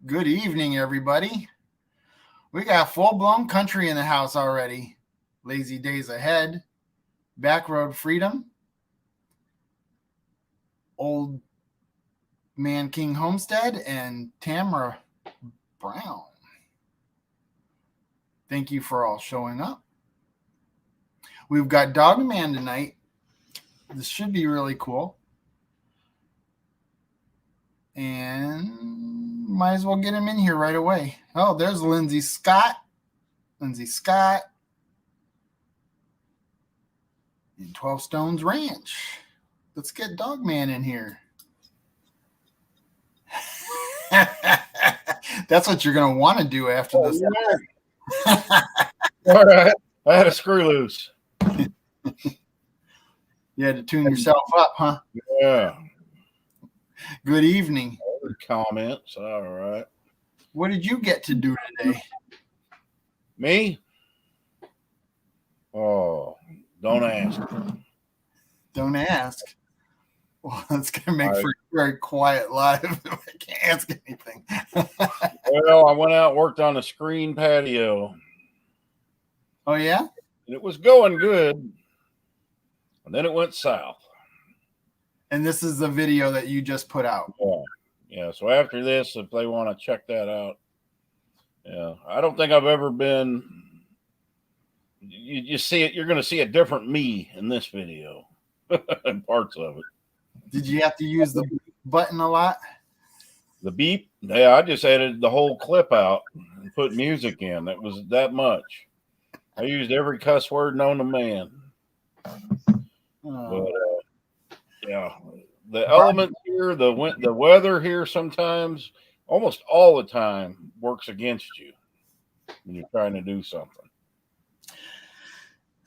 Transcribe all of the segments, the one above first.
Good evening, everybody. We got full-blown country in the house already. Lazy days ahead, back road freedom, old man King Homestead, and Tamara Brown. Thank you for all showing up. We've got Dog Man tonight. This should be really cool. And might as well get him in here right away. Oh, there's Lindsay Scott. Lindsay Scott. In 12 Stones Ranch. Let's get Dog Man in here. That's what you're going to want to do after this. All right. I had a screw loose. You had to tune yourself up, huh? Yeah. Good evening. Other comments. All right. What did you get to do today? Me? Oh, don't ask. Don't ask. Well, it's going to make for a very quiet live if I can't ask anything. Well, I went out and worked on the screen patio. Oh, yeah? And it was going good. And then it went south. And this is the video that you just put out. Yeah. So after this, if they want to check that out, yeah, I don't think I've ever been. You see it. You're going to see a different me in this video and parts of it. Did you have to use the button a lot? The beep? Yeah, I just edited the whole clip out and put music in. That was that much. I used every cuss word known to man. But yeah, the elements here, the weather here sometimes, almost all the time, works against you when you're trying to do something.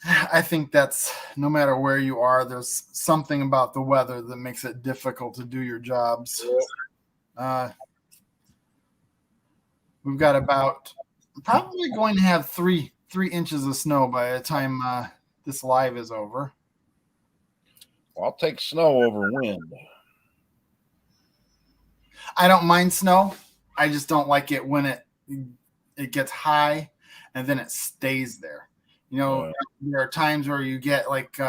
I think that's no matter where you are, there's something about the weather that makes it difficult to do your jobs. We've got about probably going to have three inches of snow by the time this live is over. Well, I'll take snow over wind. I don't mind snow. I just don't like it when it gets high and then it stays there. You know, there are times where you get like,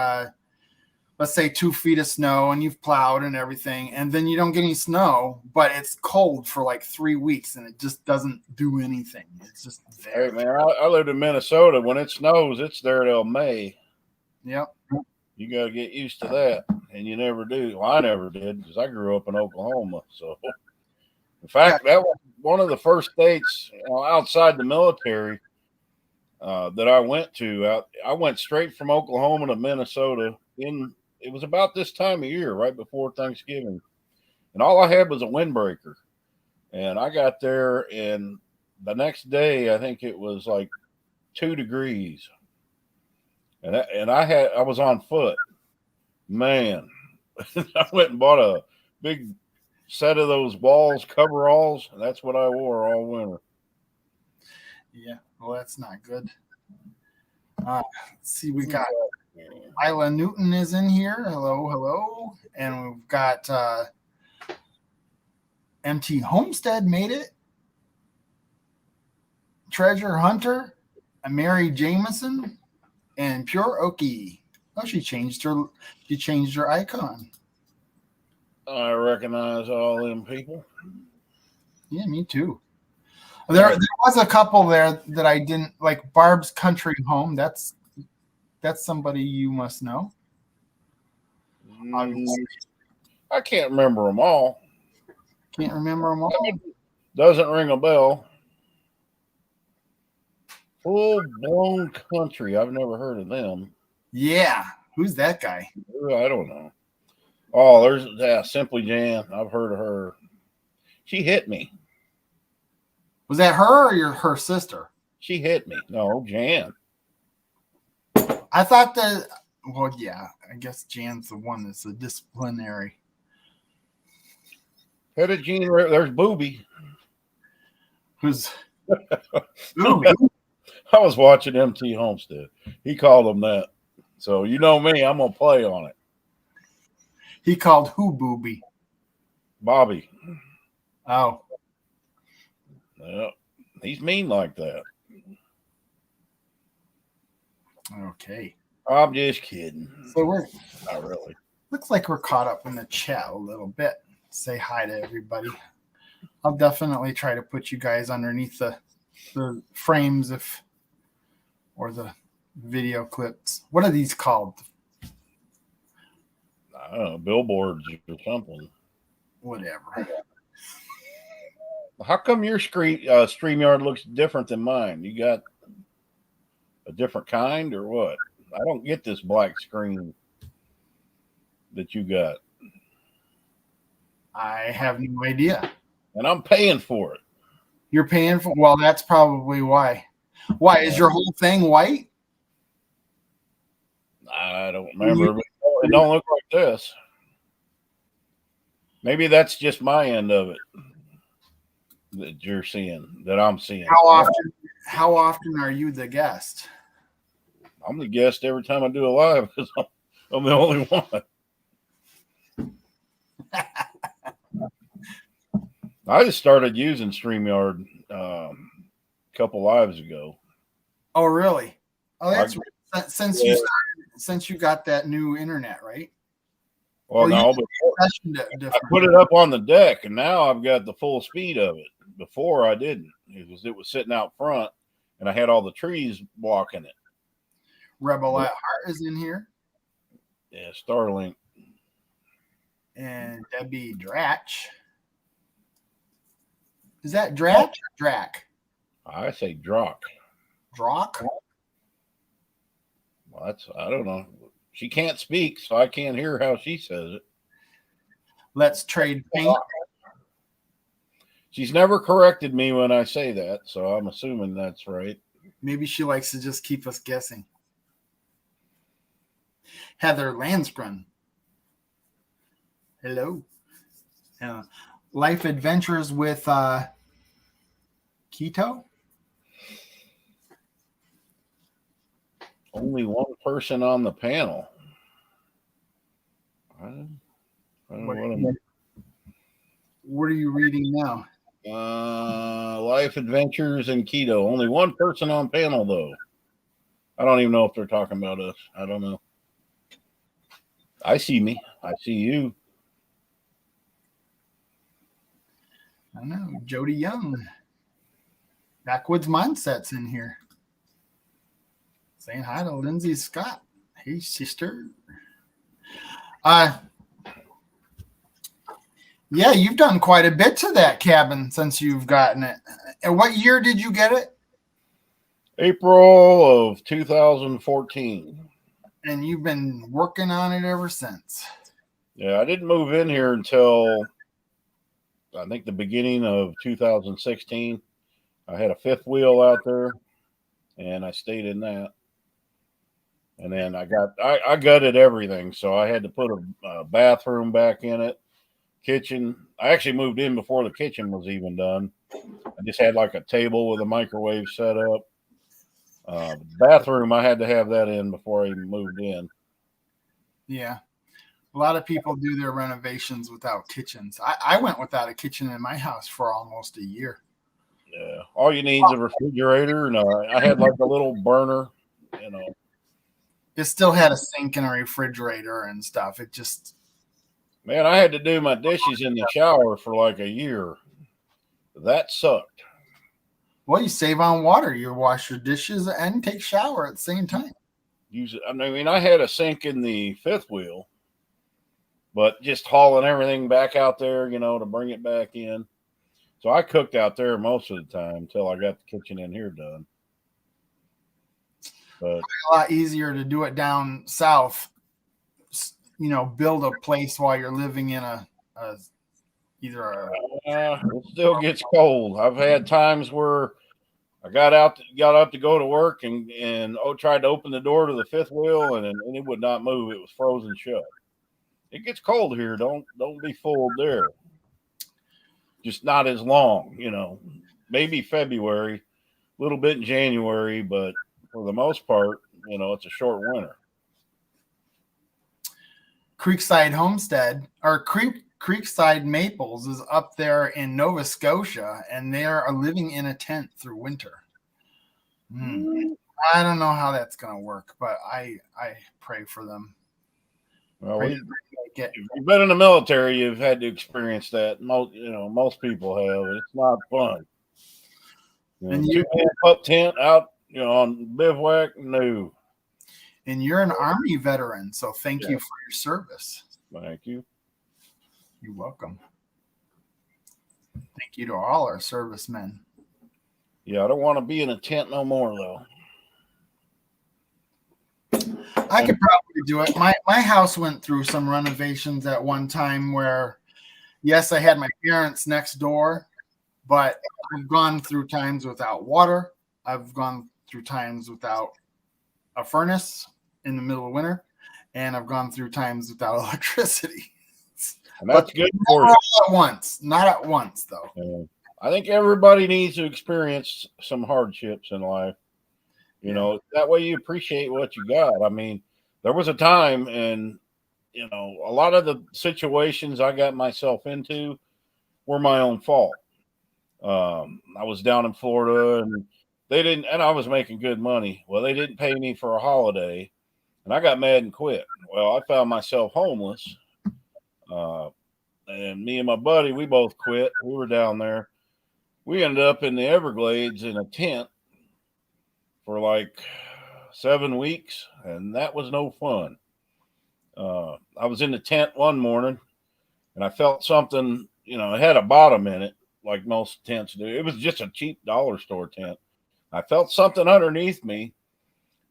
let's say 2 feet of snow and you've plowed and everything, and then you don't get any snow, but it's cold for like 3 weeks and it just doesn't do anything. It's just there. Hey, man, I lived in Minnesota. When it snows, it's there till May. Yep. You got to get used to that, and you never do. Well, I never did because I grew up in Oklahoma. So, in fact, that was one of the first states outside the military that I went to. I went straight from Oklahoma to Minnesota. It was about this time of year, right before Thanksgiving, and all I had was a windbreaker. And I got there, and the next day, I think it was like 2 degrees. And I was on foot. Man, I went and bought a big set of those coveralls, and that's what I wore all winter. Yeah, well, that's not good. Let's see, we got Isla Newton is in here. Hello. And we've got MT Homestead made it. Treasure Hunter, Mary Jameson, and Pure Okie. Oh, she changed her icon. I recognize all them people. Yeah, me too. There was a couple there that I didn't like. Barb's Country Home. That's somebody you must know. I can't remember them all. Can't remember them all. Doesn't ring a bell. Full Blown Country. I've never heard of them. Yeah. Who's that guy? I don't know. Oh, there's Simply Jan. I've heard of her. She hit me. Was that her or her sister? She hit me. No, Jan. I thought that. Well, yeah. I guess Jan's the one that's a disciplinary. Headed Jean. There's Booby. Who's Booby? I was watching MT Homestead. He called him that. So you know me, I'm gonna play on it. He called who Booby? Bobby. Oh. Well, he's mean like that. Okay. I'm just kidding. So we're Not really. looks like we're caught up in the chat a little bit. Say hi to everybody. I'll definitely try to put you guys underneath the frames or the video clips. What are these called? I don't know, billboards or something. Whatever. How come your StreamYard looks different than mine? You got a different kind or what? I don't get this black screen that you got. I have no idea. And I'm paying for it. You're paying for, well, that's probably why. Why is your whole thing white? I don't remember. But it don't look like this. Maybe that's just my end of it that you're seeing, that I'm seeing. How often are you the guest? I'm the guest every time I do a live because I'm the only one. I just started using StreamYard a couple lives ago. Oh, really? Oh, that's right. Since you got that new internet, right? Well, no, but I put it up on the deck, and now I've got the full speed of it. Before I didn't. It was sitting out front, and I had all the trees blocking it. Rebel at Heart is in here. Yeah, Starlink. And Debbie Dratch. Is that Dratch or Drac? I say Drock. Drock? Well, I don't know. She can't speak, so I can't hear how she says it. Let's trade paint. She's never corrected me when I say that, so I'm assuming that's right. Maybe she likes to just keep us guessing. Heather Landskron. Hello. Life Adventures with Keto. Only one person on the panel. I don't know what are you reading now? Life Adventures and Keto. Only one person on panel, though. I don't even know if they're talking about us. I don't know. I see me. I see you. I know. Jody Young. Backwoods Mindset's in here. Saying hi to Lindsay Scott. Hey, sister. Yeah, you've done quite a bit to that cabin since you've gotten it. And what year did you get it? April of 2014. And you've been working on it ever since. Yeah, I didn't move in here until I think the beginning of 2016. I had a fifth wheel out there, and I stayed in that. And then I gutted everything, so I had to put a bathroom back in it, kitchen. I actually moved in before the kitchen was even done. I just had like a table with a microwave set up. Bathroom, I had to have that in before I even moved in. Yeah. A lot of people do their renovations without kitchens. I went without a kitchen in my house for almost a year. Yeah. All you need is a refrigerator. And I had like a little burner, It still had a sink and a refrigerator and stuff. It just... Man, I had to do my dishes in the shower for like a year. That sucked. Well, you save on water. You wash your dishes and take shower at the same time. I had a sink in the fifth wheel, but just hauling everything back out there, to bring it back in. So I cooked out there most of the time until I got the kitchen in here done. But a lot easier to do it down south. Build a place while you're living in it still gets cold. I've had times where I got up to go to work and tried to open the door to the fifth wheel and it would not move. It was frozen shut. It gets cold here. Don't be fooled there. Just not as long, maybe February, a little bit in January, but for the most part, it's a short winter. Creekside Homestead or Creekside Maples is up there in Nova Scotia, and they are living in a tent through winter. I don't know how that's going to work, but I pray for them. Well, if you've been in the military, you've had to experience that. Most people have. It's not fun. And 2-man pup tent out, on bivouac, no. And you're an Army veteran, so thank you for your service. Thank you. You're welcome. Thank you to all our servicemen. Yeah, I don't want to be in a tent no more, though. I could probably do it. My house went through some renovations at one time where, yes, I had my parents next door, but I've gone through times without water. I've gone through times without a furnace in the middle of winter, and I've gone through times without electricity. And that's good for you. Not at once, though. I think everybody needs to experience some hardships in life. That way you appreciate what you got. I mean, there was a time, and a lot of the situations I got myself into were my own fault. I was down in Florida, and I was making good money. Well, they didn't pay me for a holiday, and I got mad and quit. Well, I found myself homeless. And me and my buddy, we both quit. We were down there. We ended up in the Everglades in a tent for like 7 weeks, and that was no fun. I was in the tent one morning, and I felt something, it had a bottom in it, like most tents do. It was just a cheap dollar store tent. I felt something underneath me.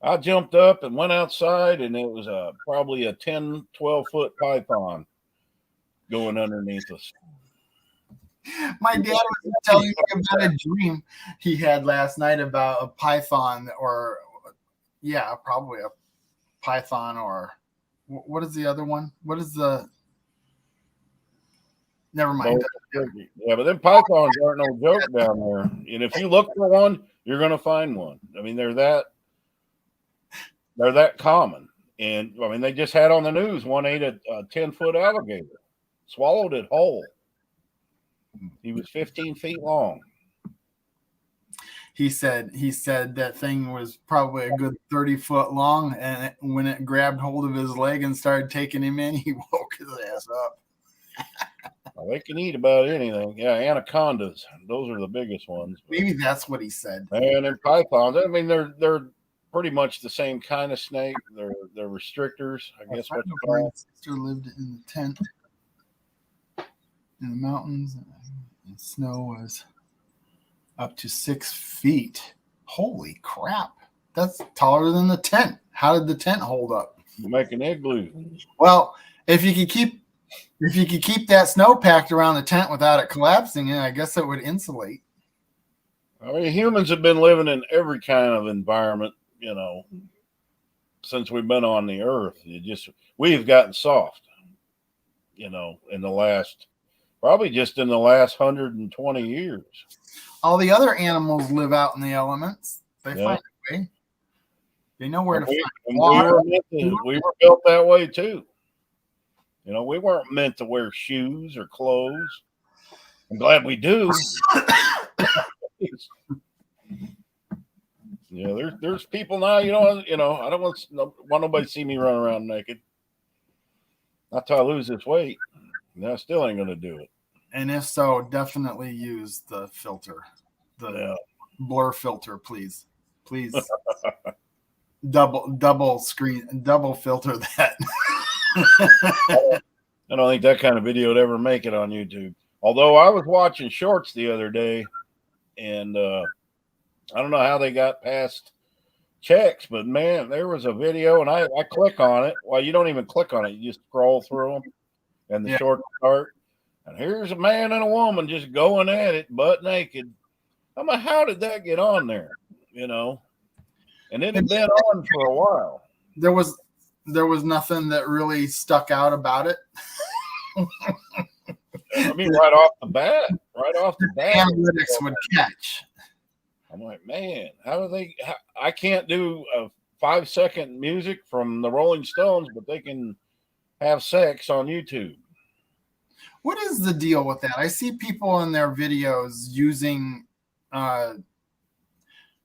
I jumped up and went outside, and it was probably a 10, 12-foot python going underneath us. My dad was telling me about a dream he had last night about a python, or probably a python, or what is the other one? What is the? Never mind. Yeah, but them pythons aren't no joke down there. And if you look for one, you're going to find one. I mean, they're that common. And I mean, they just had on the news one ate a 10-foot alligator, swallowed it whole. He was 15 feet long. He said that thing was probably a good 30-foot long, and when it grabbed hold of his leg and started taking him in, he woke his ass up. Well, they can eat about anything. Yeah, anacondas. Those are the biggest ones. Maybe that's what he said. And then pythons. I mean, they're pretty much the same kind of snake. They're restrictors, I guess. What you call. My sister lived in the tent in the mountains, and snow was up to 6 feet. Holy crap! That's taller than the tent. How did the tent hold up? Make an igloo. Well, if you could keep that snow packed around the tent without it collapsing, I guess it would insulate. I mean, humans have been living in every kind of environment, since we've been on the earth. We've gotten soft, in the last, probably just in the last 120 years. All the other animals live out in the elements. They find a way. They know where to find water. We were built that way too. We weren't meant to wear shoes or clothes. I'm glad we do. There's people now, I don't want nobody to see me run around naked. Not till I lose this weight. And I still ain't going to do it. And if so, definitely use the filter, the blur filter, please. Please double filter that. I don't think that kind of video would ever make it on YouTube. Although I was watching shorts the other day, and I don't know how they got past checks, but man, there was a video, and I click on it. Well, you don't even click on it; you just scroll through them, and the shorts start. And here's a man and a woman just going at it, butt naked. I'm like, how did that get on there? And it had been on for a while. There was nothing that really stuck out about it. I mean, right off the bat. Analytics would catch. I'm like, man, how do they? I can't do a 5-second music from the Rolling Stones, but they can have sex on YouTube. What is the deal with that? I see people in their videos using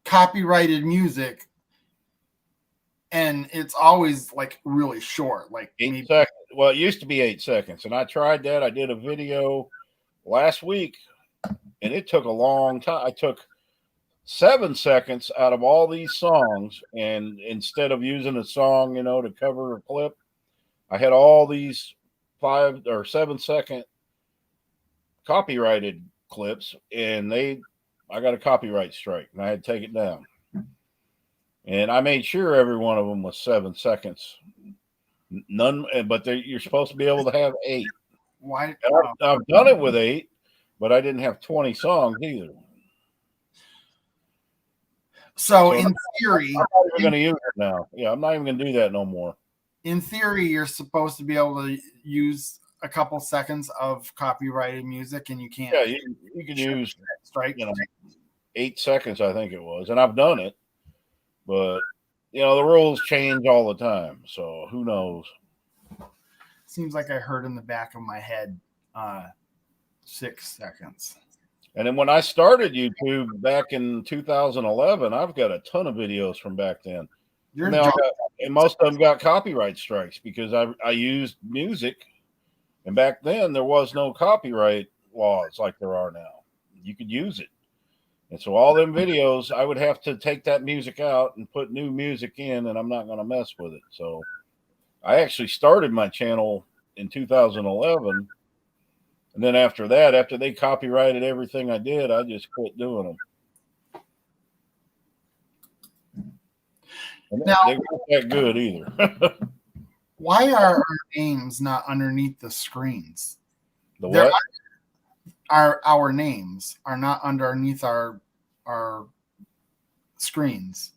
copyrighted music, and it's always like really short, like 8 seconds. Well, it used to be 8 seconds, and I tried that. I did a video last week, and it took a long time. I took 7 seconds out of all these songs, and instead of using a song, to cover a clip, I had all these 5 or 7 second copyrighted clips, and I got a copyright strike, and I had to take it down. And I made sure every one of them was 7 seconds. None, but you're supposed to be able to have 8. Why? I've done it with 8, but I didn't have 20 songs either. So in theory, I'm not even going to use it now. Yeah, I'm not even going to do that no more. In theory, you're supposed to be able to use a couple seconds of copyrighted music, and you can't. Yeah, you can use strike 8 seconds, I think it was, and I've done it, but the rules change all the time, so who knows? Seems like I heard in the back of my head 6 seconds. And then when I started YouTube back in 2011, I've got a ton of videos from back then. And most of them got copyright strikes because I used music, and back then there was no copyright laws like there are now. You could use it. And so all them videos, I would have to take that music out and put new music in, and I'm not going to mess with it. So I actually started my channel in 2011. And then after that, after they copyrighted everything I did, I just quit doing them. And they weren't that good either. Why are our names not underneath the screens? The what? Our names are not underneath our screens.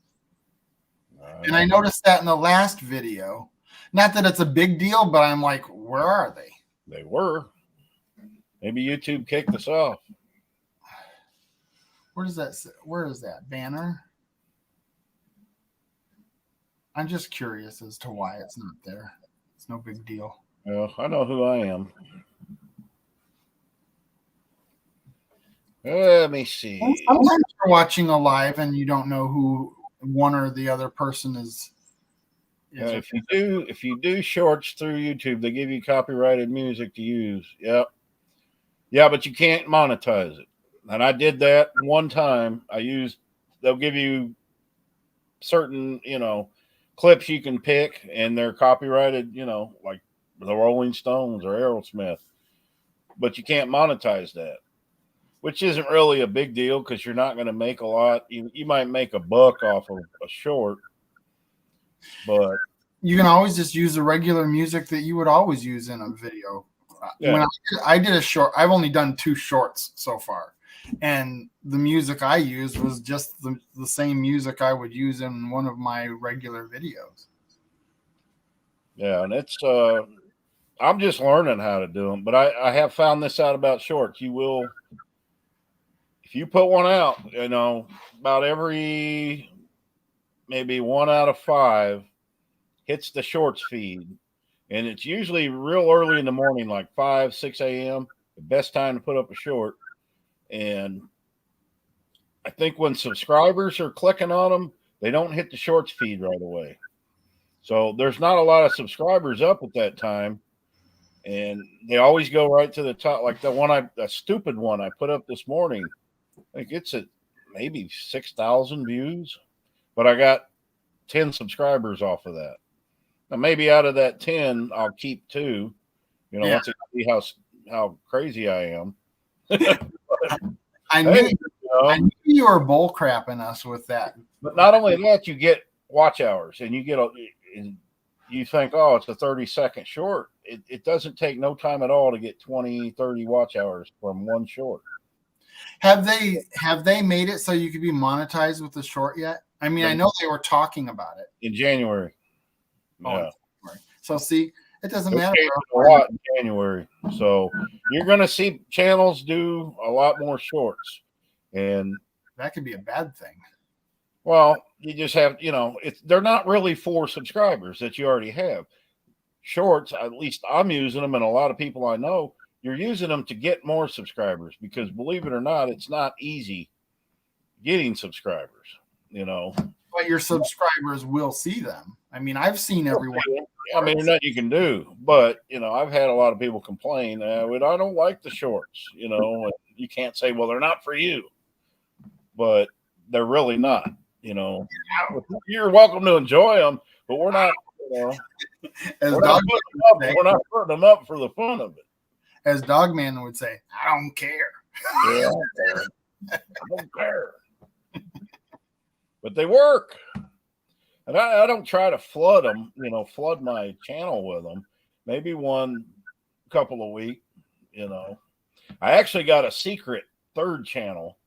And I noticed that in the last video. Not that it's a big deal, but I'm like, where are they? They were. Maybe YouTube kicked us off. Where is that banner? I'm just curious as to why it's not there. It's no big deal. Well, I know who I am. Let me see. Sometimes you're watching a live and you don't know who one or the other person is. If you do shorts through YouTube, they give you copyrighted music to use. Yep. Yeah, but you can't monetize it. And I did that one time. They'll give you certain, clips you can pick, and they're copyrighted, like the Rolling Stones or Aerosmith. But you can't monetize that, which isn't really a big deal because you're not going to make a lot. You might make $1 off of a short, but you can always just use the regular music that you would always use in a video. Yeah. When I did a short, I've only done 2 shorts so far, and the music I used was just the same music I would use in one of my regular videos. Yeah, and it's I'm just learning how to do them, but I have found this out about shorts. You will, if you put one out, about every maybe 1 out of 5 hits the shorts feed. And it's usually real early in the morning, like 5, 6 a.m., the best time to put up a short. And I think when subscribers are clicking on them, they don't hit the shorts feed right away. So there's not a lot of subscribers up at that time. And they always go right to the top. Like the stupid one I put up this morning, I think it's at maybe 6,000 views, but I got 10 subscribers off of that. Now, maybe out of that 10, I'll keep 2. Once I see how crazy I am. I knew you were bull crapping us with that. But not only that, you get watch hours, and you think, oh, it's a 30-second short. It doesn't take no time at all to get 20, 30 watch hours from one short. Have they made it so you could be monetized with the short yet? I mean, I know they were talking about it in January. Yeah. So see, it doesn't matter. A lot in January. So you're going to see channels do a lot more shorts, and that could be a bad thing. Well, you just have, they're not really for subscribers that you already have. Shorts, at least I'm using them, and a lot of people I know you're using them to get more subscribers, because believe it or not, it's not easy getting subscribers, you know. But your subscribers will see them. I mean, I've seen everyone. I mean, there's nothing you can do, but you know, I've had a lot of people complain, I don't like the shorts, you know. And you can't say, well, they're not for you, but they're really not, you know. You're welcome to enjoy them, but we're not, you know, As we're not putting them up for the fun of it. As Dogman would say, I don't care. Yeah, I don't care. But they work. And I don't try to flood them, you know, flood my channel with them. Maybe one couple a week, you know. I actually got a secret third channel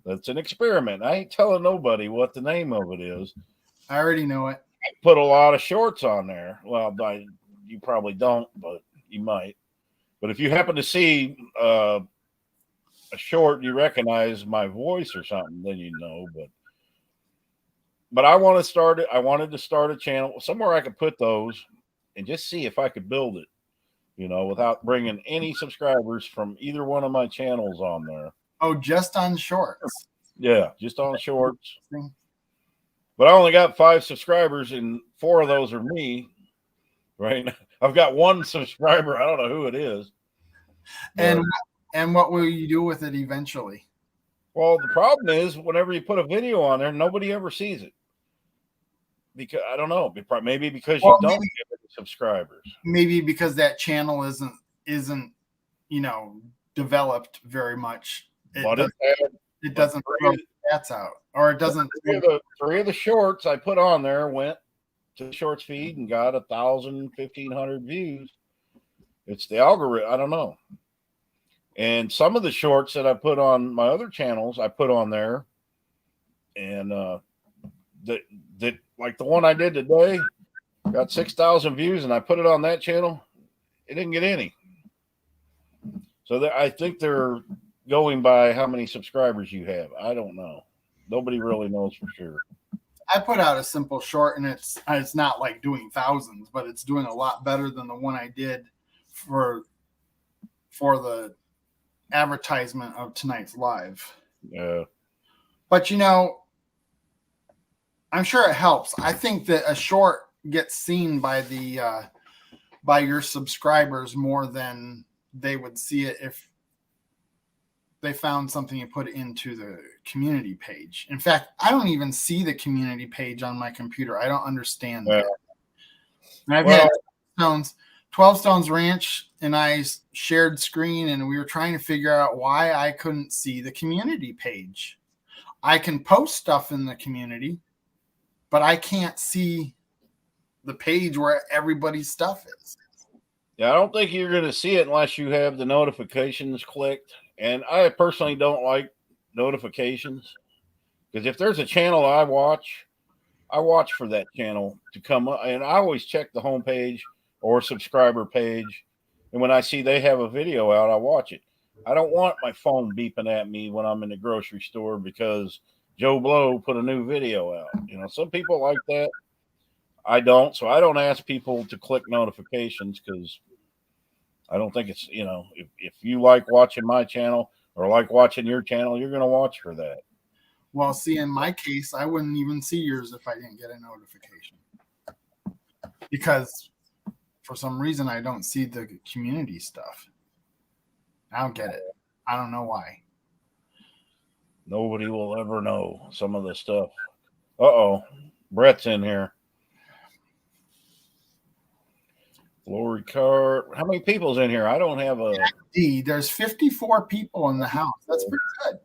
that's an experiment. I ain't telling nobody what the name of it is. I already know it. I put a lot of shorts on there. Well, you probably don't, but you might. But if you happen to see a short, you recognize my voice or something, then you know. But I want to start it. I wanted to start a channel somewhere I could put those and just see if I could build it, you know, without bringing any subscribers from either one of my channels on there. Oh, just on shorts. Yeah, just on shorts. But I only got 5 subscribers, and 4 of those are me. Right? I've got 1 subscriber. I don't know who it is. And what will you do with it eventually? Well, the problem is whenever you put a video on there, nobody ever sees it. Because I don't know, maybe because you don't get any subscribers. Maybe because that channel isn't you know, developed very much. It doesn't throw stats out, or it doesn't. 3 of the shorts I put on there went to the shorts feed and got 1,000, 1,500 views. It's the algorithm. I don't know. And some of the shorts that I put on my other channels, I put on there, and that like the one I did today got 6,000 views, and I put it on that channel. It didn't get any. So I think they're going by how many subscribers you have. I don't know. Nobody really knows for sure. I put out a simple short, and it's not like doing thousands, but it's doing a lot better than the one I did for the advertisement of tonight's live. Yeah. But you know, I'm sure it helps. I think that a short gets seen by by your subscribers more than they would see it if they found something you put into the community page. In fact, I don't even see the community page on my computer. I don't understand that. And I've had 12 Stones Ranch, and I shared screen, and we were trying to figure out why I couldn't see the community page. I can post stuff in the community, but I can't see the page where everybody's stuff is. Yeah, I don't think you're going to see it unless you have the notifications clicked. And I personally don't like notifications, because if there's a channel I watch for that channel to come up, and I always check the homepage or subscriber page. And when I see they have a video out, I watch it. I don't want my phone beeping at me when I'm in the grocery store because Joe Blow put a new video out. You know, some people like that. I don't. So I don't ask people to click notifications, because I don't think it's, you know, if you like watching my channel or like watching your channel, you're going to watch for that. Well, see, in my case, I wouldn't even see yours if I didn't get a notification, because for some reason I don't see the community stuff. I don't get it. I don't know why. Nobody will ever know some of the stuff. Uh-oh. Brett's in here. Lori Cart. How many people's in here? I don't have a... There's 54 people in the house. That's pretty good.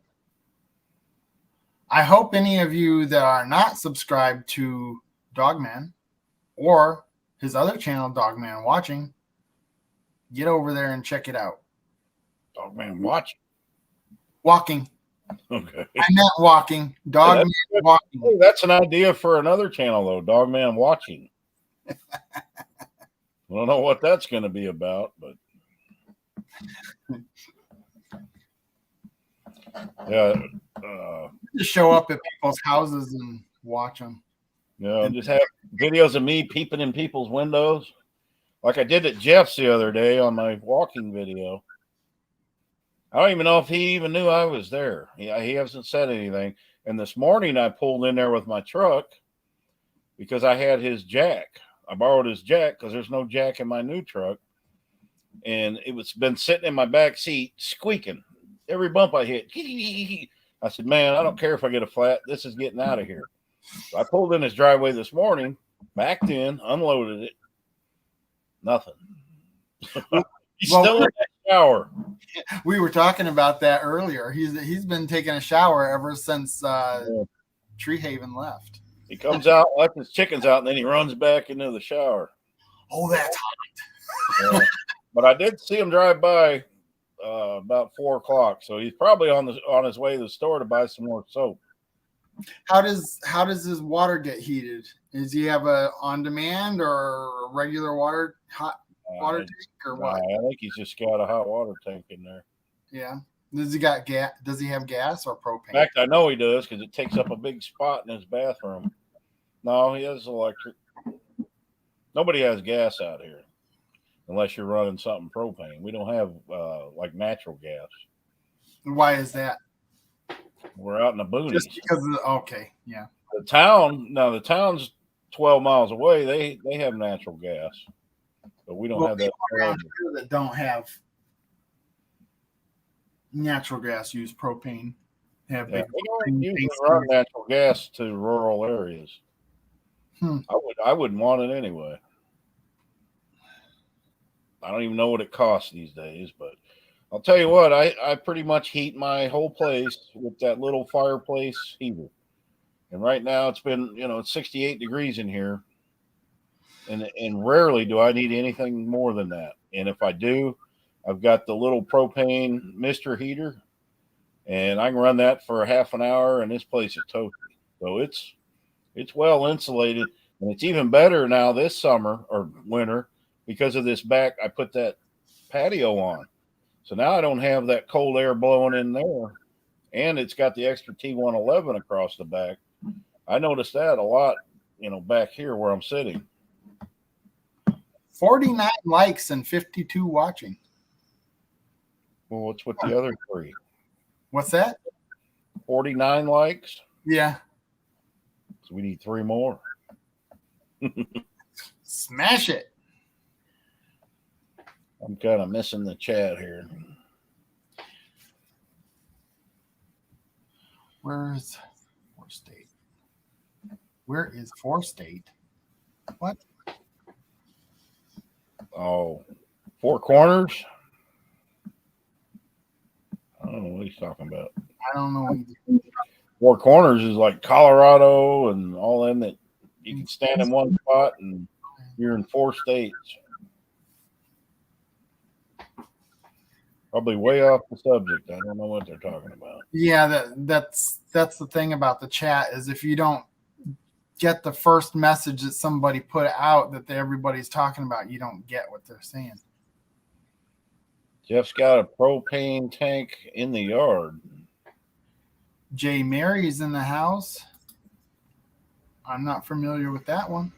I hope any of you that are not subscribed to Dogman or his other channel, Dogman Watching, get over there and check it out. Dogman Watching? Walking. Okay. I meant walking. Dogman Walking. Hey, that's an idea for another channel, though. Dogman Watching. I don't know what that's going to be about, but yeah. Just show up at people's houses and watch them. Yeah, just have videos of me peeping in people's windows, like I did at Jeff's the other day on my walking video. I don't even know if he even knew I was there. He hasn't said anything. And this morning I pulled in there with my truck because I had his jack. I borrowed his jack because there's no jack in my new truck. And it was been sitting in my back seat squeaking. Every bump I hit. I said, man, I don't care if I get a flat. This is getting out of here. So I pulled in his driveway this morning, backed in, unloaded it. Nothing. He's still in that shower. We were talking about that earlier. He's been taking a shower ever since Tree Haven left. He comes out, lets his chickens out, and then he runs back into the shower. Oh, that's hot. But I did see him drive by about 4 o'clock, so he's probably on his way to the store to buy some more soap. How does his water get heated? Does he have a on demand or a regular hot water tank or what? I think he's just got a hot water tank in there. Yeah. Does he got gas? Does he have gas or propane? In fact, I know he does because it takes up a big spot in his bathroom. No, he has electric. Nobody has gas out here unless you're running something propane. We don't have like natural gas. Why is that? We're out in the boonies. Just because okay, yeah. The town's 12 miles away. They have natural gas, but we don't have that. Around here that don't have natural gas use propane. They don't usually run natural gas to rural areas. I wouldn't want it anyway. I don't even know what it costs these days, but I'll tell you what, I pretty much heat my whole place with that little fireplace heater. And right now it's been, it's 68 degrees in here. And rarely do I need anything more than that. And if I do, I've got the little propane mister heater, and I can run that for a half an hour, and this place is toasty. So it's well insulated, and it's even better now this summer or winter because of this back. I put that patio on. So now I don't have that cold air blowing in there, and it's got the extra T111 across the back. I noticed that a lot, back here where I'm sitting. 49 likes and 52 watching. Well, what's with the other 3? What's that? 49 likes? Yeah. So we need 3 more. Smash it. I'm kind of missing the chat here. Where is Four-State? Where is Four-State? What? Oh, Four Corners? I don't know what he's talking about. I don't know either. Four Corners is like Colorado and all them that you can stand in one spot and you're in 4 states. Probably way off the subject. I don't know what they're talking about. Yeah, that's the thing about the chat is if you don't get the first message that somebody put out that everybody's talking about, you don't get what they're saying. Jeff's got a propane tank in the yard. Jay Mary's in the house. I'm not familiar with that one.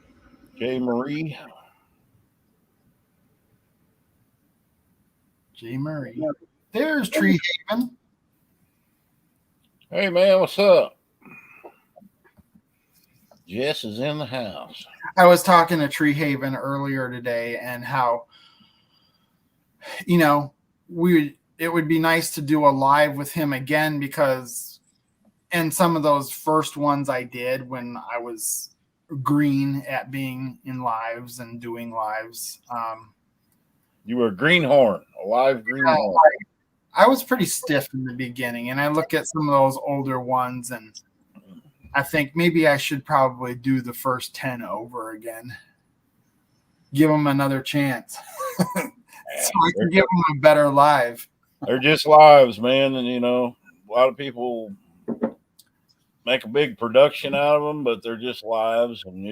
Jay Marie. Jay Murray. There's Tree Haven. Hey, man, what's up? Jess is in the house. I was talking to Tree Haven earlier today and how, it would be nice to do a live with him again because and some of those first ones I did when I was green at being in lives and doing lives. You were a greenhorn, a live greenhorn. I was pretty stiff in the beginning, and I look at some of those older ones, and I think maybe I should probably do the first 10 over again. Give them another chance. So I can give them a better live. They're just lives, man, and, a lot of people make a big production out of them, but they're just lives, and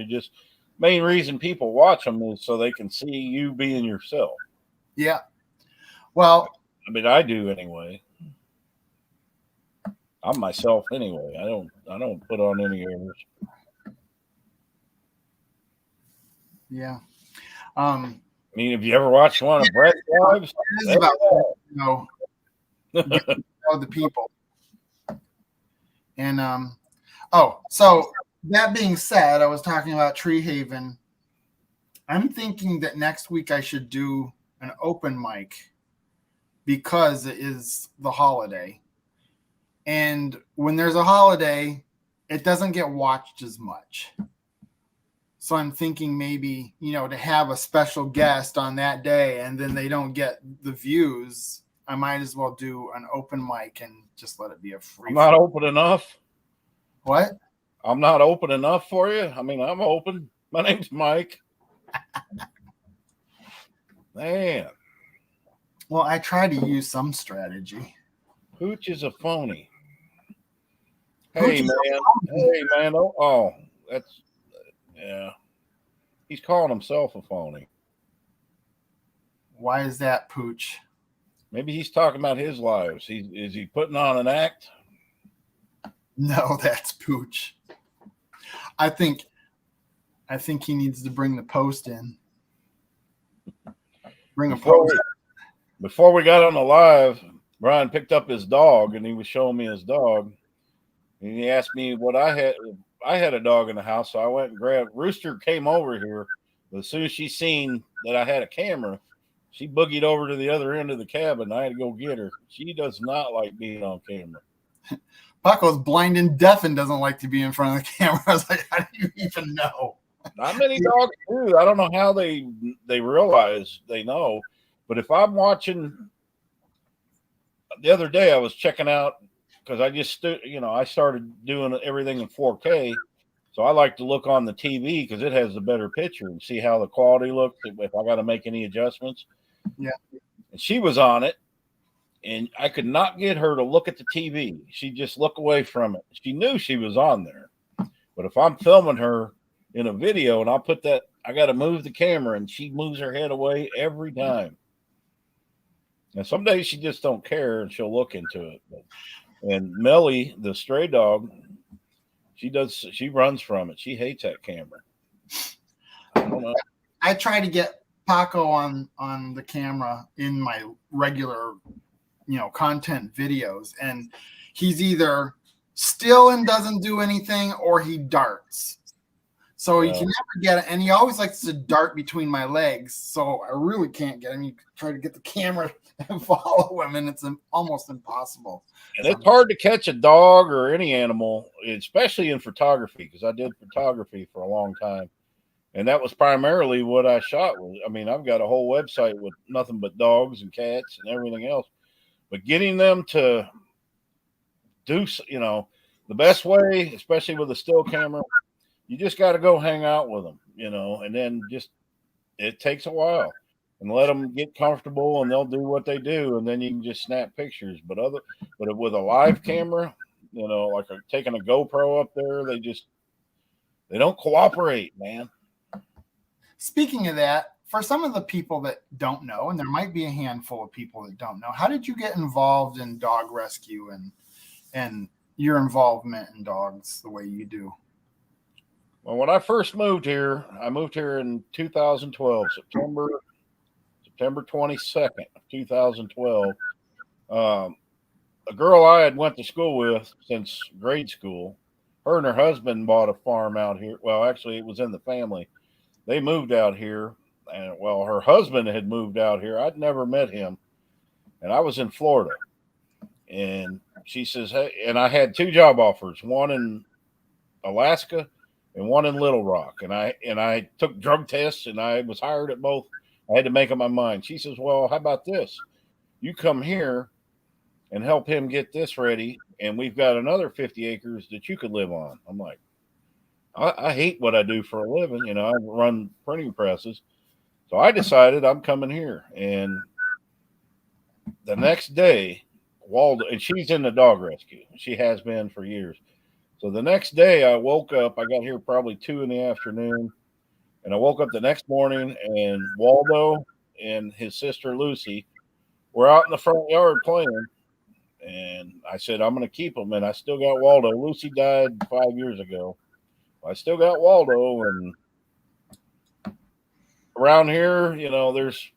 main reason people watch them is so they can see you being yourself. Yeah. Well, I mean, I do anyway. I'm myself anyway. I don't put on any airs. Yeah. I mean, have you ever watched one of Brett's lives? get to know the people. And so that being said, I was talking about Tree Haven. I'm thinking that next week I should do an open mic because it is the holiday. And when there's a holiday, it doesn't get watched as much. So I'm thinking maybe, to have a special guest on that day and then they don't get the views, I might as well do an open mic and just let it be a free. I'm not open enough. What? I'm not open enough for you. I mean, I'm open. My name's Mike. Man. Well, I try to use some strategy. Hooch is a phony. Hey, man. Oh, that's, yeah. He's calling himself a phony. Why is that, Pooch? Maybe he's talking about his lives. Is he putting on an act? No, that's Pooch. I think he needs to bring the post in. Bring a post. Before we got on the live, Brian picked up his dog and he was showing me his dog. And he asked me what I had. I had a dog in the house, so I went and grabbed. Rooster came over here. But as soon as she seen that I had a camera, she boogied over to the other end of the cabin. I had to go get her. She does not like being on camera. Paco's blind and deaf and doesn't like to be in front of the camera. I was like, how do you even know? Not many dogs do. I don't know how they realize they know. But if I'm watching, the other day I was checking out because I started doing everything in 4K. So I like to look on the TV because it has the better picture and see how the quality looks, if I got to make any adjustments. Yeah. And she was on it, and I could not get her to look at the TV. She'd just look away from it. She knew she was on there. But if I'm filming her in a video and I got to move the camera, and she moves her head away every time. And some days she just don't care, and she'll look into it. And Melly, the stray dog, she runs from it. She hates that camera. I don't know. I try to get Paco on the camera in my regular, content videos, and he's either still and doesn't do anything or he darts. So you can never get it, and he always likes to dart between my legs. So I really can't get him. You try to get the camera and follow him, and it's almost impossible. And it's hard to catch a dog or any animal, especially in photography, because I did photography for a long time. And that was primarily what I shot with. I mean, I've got a whole website with nothing but dogs and cats and everything else. But getting them to do, the best way, especially with a still camera, you just got to go hang out with them, and then it takes a while. And let them get comfortable, and they'll do what they do, and then you can just snap pictures. But with a live camera, like taking a GoPro up there, they don't cooperate, man. Speaking of that, for some of the people that don't know, and there might be a handful of people that don't know, how did you get involved in dog rescue and your involvement in dogs the way you do? Well, when I first moved here, in 2012, September 22nd of 2012. A girl I had went to school with since grade school, her and her husband bought a farm out here. Well, actually, it was in the family. They moved out here, and her husband had moved out here. I'd never met him, and I was in Florida. And she says, hey, and I had 2 job offers, one in Alaska and one in Little Rock. And I took drug tests, and I was hired at both. I had to make up my mind. She says, well, how about this? You come here and help him get this ready, and we've got another 50 acres that you could live on. I'm like, I hate what I do for a living. I run printing presses. So I decided I'm coming here. And the next day, Waldo, and she's in the dog rescue. She has been for years. So the next day I woke up, I got here probably 2 in the afternoon. And I woke up the next morning, and Waldo and his sister Lucy were out in the front yard playing. And I said, I'm going to keep them. And I still got Waldo. Lucy died 5 years ago. I still got Waldo. And around here, there's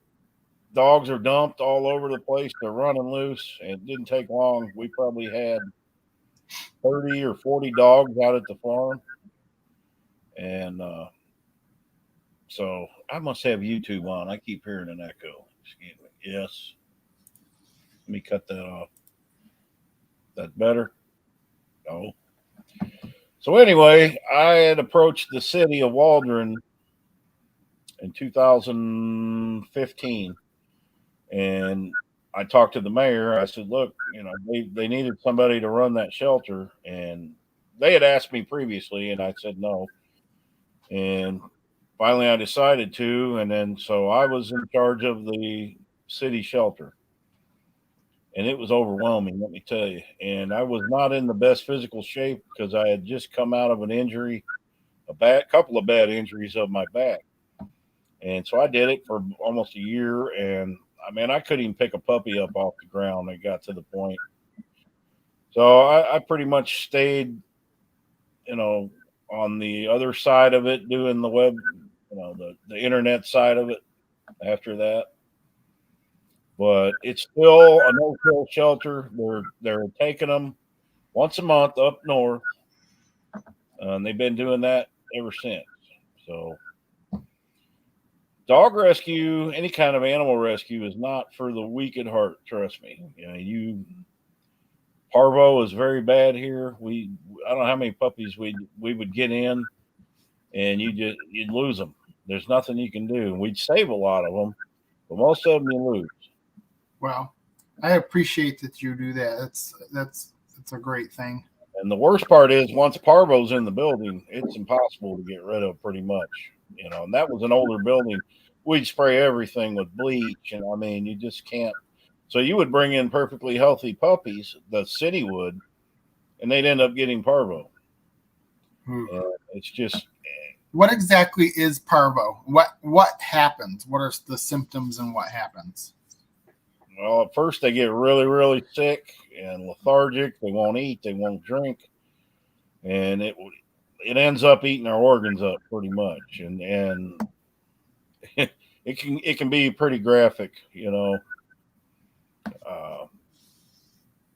dogs are dumped all over the place. They're running loose. And it didn't take long. We probably had 30 or 40 dogs out at the farm. And so I must have YouTube on. I keep hearing an echo. Excuse me. Yes. Let me cut that off. That better? No. So anyway, I had approached the city of Waldron in 2015, and I talked to the mayor. I said, look, they needed somebody to run that shelter, and they had asked me previously, and I said no. And finally I decided to, and then so I was in charge of the city shelter. And it was overwhelming, let me tell you. And I was not in the best physical shape because I had just come out of an injury, couple of bad injuries of my back. And so I did it for almost a year. And I mean, I couldn't even pick a puppy up off the ground. It got to the point. So I pretty much stayed, on the other side of it, doing the web, the internet side of it after that. But it's still a no-kill shelter. They're taking them once a month up north, and they've been doing that ever since. So, dog rescue, any kind of animal rescue, is not for the weak at heart. Trust me. Parvo is very bad here. I don't know how many puppies we would get in, and you'd lose them. There's nothing you can do. We'd save a lot of them, but most of them you lose. Well, I appreciate that you do that. That's a great thing. And the worst part is once Parvo's in the building, it's impossible to get rid of pretty much. And that was an older building. We'd spray everything with bleach, and I mean, you just can't. So you would bring in perfectly healthy puppies, the city would, and they'd end up getting Parvo. It's just. What exactly is Parvo? What happens? What are the symptoms and what happens? Well, at first they get really, really sick and lethargic. They won't eat. They won't drink, and it ends up eating their organs up pretty much. And it can be pretty graphic,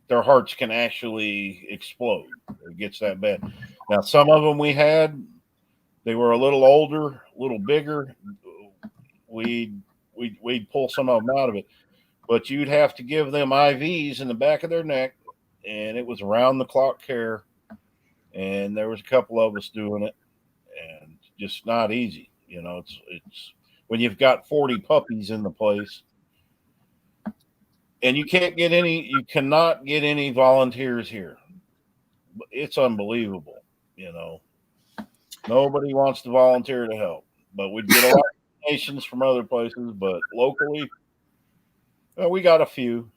Their hearts can actually explode. It gets that bad. Now, some of them they were a little older, a little bigger. We'd pull some of them out of it. But you'd have to give them IVs in the back of their neck, and it was around the clock care. And there was a couple of us doing it, and just not easy. It's when you've got 40 puppies in the place, and you cannot get any volunteers here. It's unbelievable. Nobody wants to volunteer to help, but we'd get a lot of donations from other places, but locally. Well, we got a few,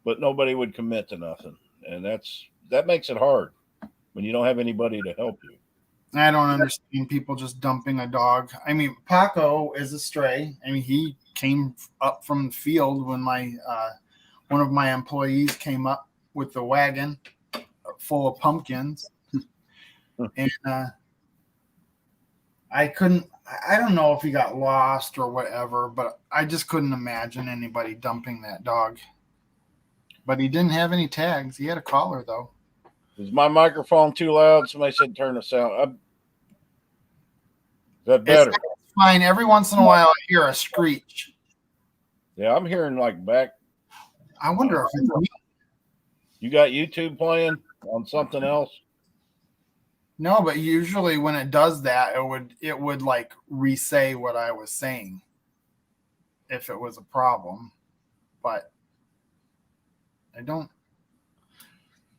but nobody would commit to nothing. And that makes it hard when you don't have anybody to help you. I don't understand people just dumping a dog. I mean, Paco is a stray. I mean, he came up from the field when one of my employees came up with the wagon full of pumpkins. And I don't know if he got lost or whatever, but I just couldn't imagine anybody dumping that dog. But he didn't have any tags. He had a collar, though. Is my microphone too loud? Somebody said turn the sound up. Is that better? It's fine. Every once in a while, I hear a screech. Yeah, I'm hearing like back. I wonder if it's me. You got YouTube playing on something else? No, but usually when it does that, it would like re-say what I was saying if it was a problem. But I don't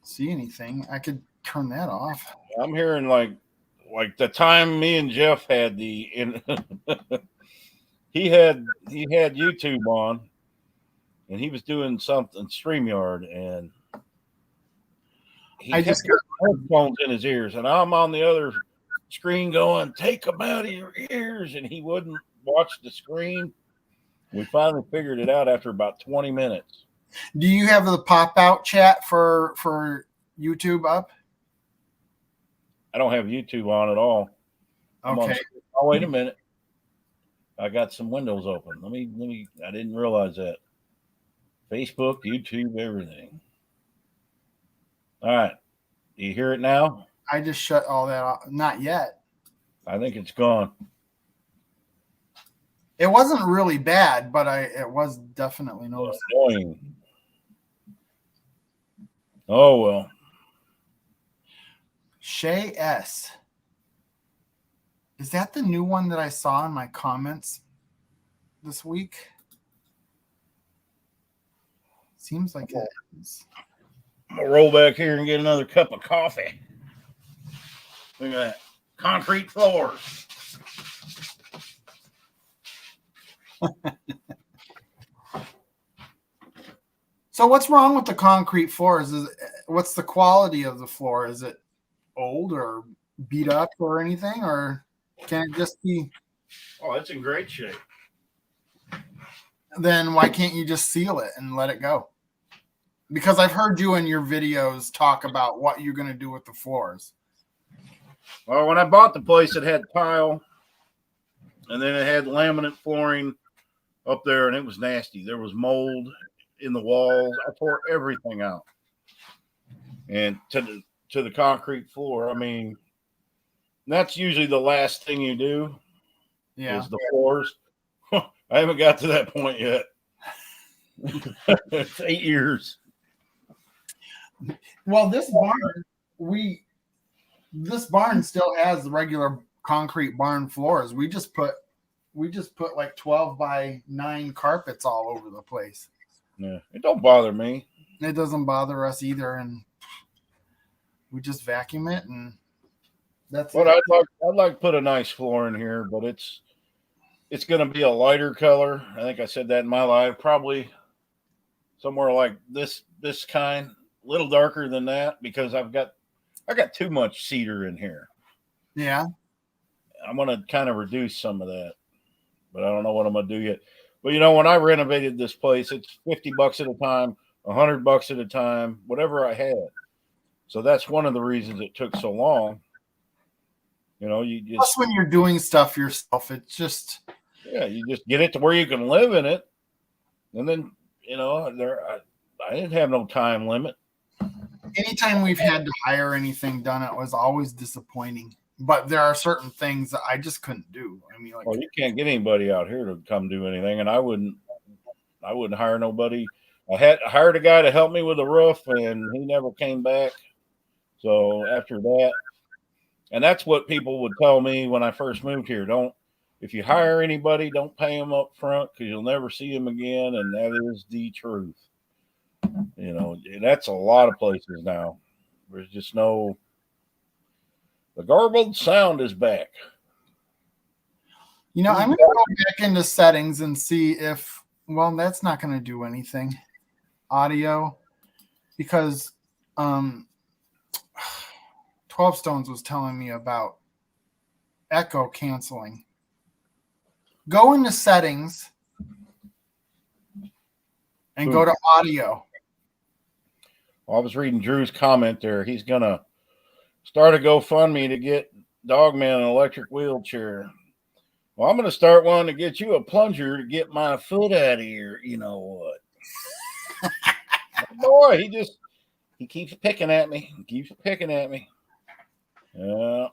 see anything. I could turn that off. I'm hearing like the time me and Jeff had he had YouTube on, and he was doing something StreamYard, and he had headphones in his ears, and I'm on the other screen going, "Take them out of your ears," and he wouldn't watch the screen. We finally figured it out after about 20 minutes. Do you have the pop-out chat for YouTube up? I don't have YouTube on at all. Okay. Oh, wait a minute. I got some windows open. Let me. I didn't realize that. Facebook, YouTube, everything. All right. Do you hear it now? I just shut all that off. Not yet. I think it's gone. It wasn't really bad, but it was definitely noticeable. Annoying. Oh well. Shay S. Is that the new one that I saw in my comments this week? Seems like it is. I'm gonna roll back here and get another cup of coffee. Look at that. Concrete floors. So what's wrong with the concrete floors? What's the quality of the floor? Is it old or beat up or anything, or can it just be? Oh, it's in great shape. Then why can't you just seal it and let it go? Because I've heard you in your videos talk about what you're going to do with the floors. Well, when I bought the place, it had tile, and then it had laminate flooring up there, and it was nasty. There was mold in the walls. I tore everything out, and to the concrete floor. I mean, that's usually the last thing you do. Yeah, is the floors. I haven't got to that point yet. It's 8 years. Well, this barn still has the regular concrete barn floors. We just put like 12 by 9 carpets all over the place. Yeah, it don't bother me. It doesn't bother us either, and we just vacuum it, and that's But it. I'd like to put a nice floor in here, but it's going to be a lighter color. I think I said that in my live. Probably somewhere like this kind, a little darker than that, because I got too much cedar in here. Yeah. I'm going to kind of reduce some of that, but I don't know what I'm going to do yet. But when I renovated this place, it's $50 at a time, $100 at a time, whatever I had. So that's one of the reasons it took so long. You just Plus, when you're doing stuff yourself, it's just you just get it to where you can live in it, and then I didn't have no time limit. Anytime we've had to hire anything done, it was always disappointing. But there are certain things that I just couldn't do. I mean, Well, you can't get anybody out here to come do anything, and I wouldn't hire nobody. I hired a guy to help me with the roof, and he never came back. So after that, and that's what people would tell me when I first moved here. If you hire anybody, don't pay them up front because you'll never see them again, and that is the truth. That's a lot of places now. There's just no. The garbled sound is back. I'm going to go back into settings and see if, well, that's not going to do anything. Audio, because 12 Stones was telling me about echo canceling. Go into settings and go to audio. Well, I was reading Drew's comment there. He's going to start a GoFundMe to get Dogman an electric wheelchair. Well, I'm going to start one to get you a plunger to get my foot out of here. You know what? Boy, he keeps picking at me. Yeah.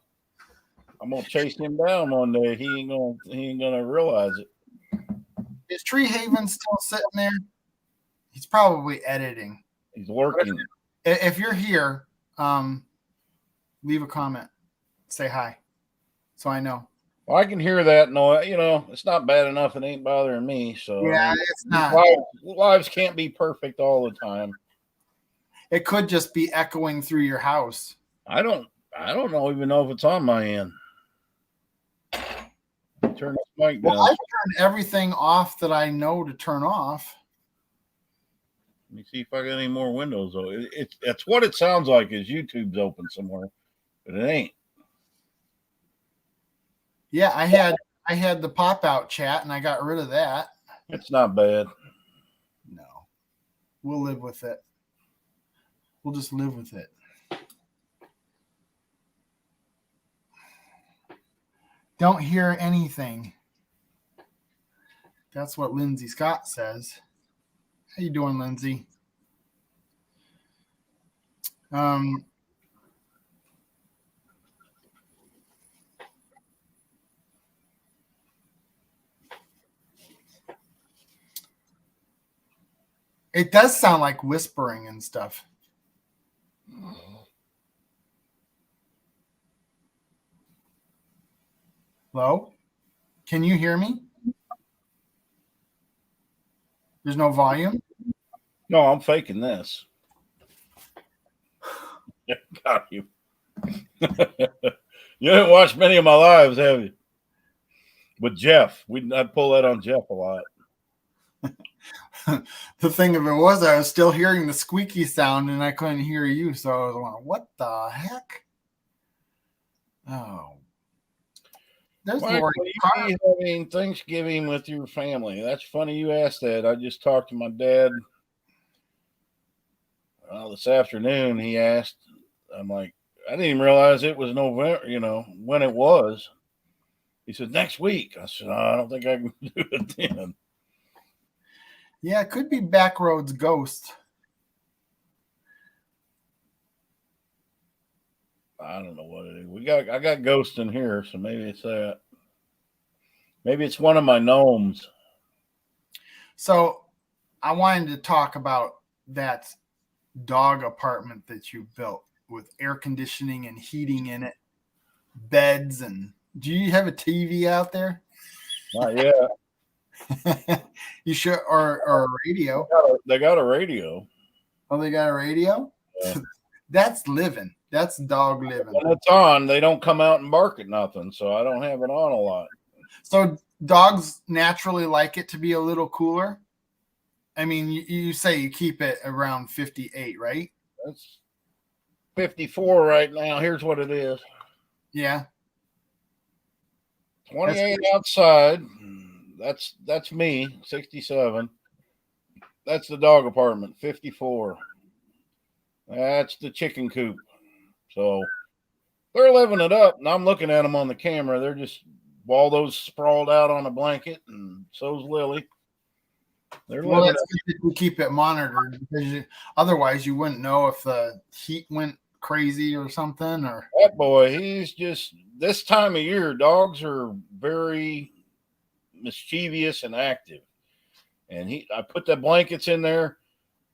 I'm going to chase him down one day. He ain't going to realize it. Is Tree Haven still sitting there? He's probably editing. He's working. If you're here, leave a comment. Say hi, so I know. Well, I can hear that noise. It's not bad enough. It ain't bothering me. So yeah, it's not. Lives can't be perfect all the time. It could just be echoing through your house. I don't even know if it's on my end. Turn this mic down. Well, I've turned everything off that I know to turn off. Let me see if I got any more windows. That's what it sounds like is YouTube's open somewhere, but it ain't. Yeah, I had the pop-out chat, and I got rid of that. It's not bad. No. We'll live with it. We'll just live with it. Don't hear anything. That's what Lindsay Scott says. How you doing, Lindsay? It does sound like whispering and stuff. Hello? Can you hear me? There's no volume? No, I'm faking this. Got you. You didn't watch many of my lives, have you? With Jeff. I'd pull that on Jeff a lot. The thing of it was, I was still hearing the squeaky sound and I couldn't hear you. So I was like, what the heck? Oh. There's Mike, Lori. will you be having Thanksgiving with your family? That's funny you asked that. I just talked to my dad this afternoon. He asked, I'm like, I didn't even realize it was November, when it was. He said, next week. I said, I don't think I can do it then. Yeah, it could be Backroads Ghost. I don't know what it is. I got Ghost in here, so maybe it's that. Maybe it's one of my gnomes. So I wanted to talk about that dog apartment that you built with air conditioning and heating in it, beds, and do you have a TV out there? Not yet. You should, or a radio. They got a radio. Oh, they got a radio? Yeah. That's living. That's dog living. When it's on, they don't come out and bark at nothing, so I don't have it on a lot. So dogs naturally like it to be a little cooler? I mean, you say you keep it around 58, right? That's 54 right now. Here's what it is. Yeah. 28 outside. That's me, 67. That's the dog apartment, 54. That's the chicken coop. So they're living it up, and I'm looking at them on the camera. They're just Waldo's sprawled out on a blanket, and so's Lily. They're well, living that's good to keep it monitored because otherwise you wouldn't know if the heat went crazy or something. Or that boy, he's just this time of year. Dogs are very mischievous and active, and I put the blankets in there,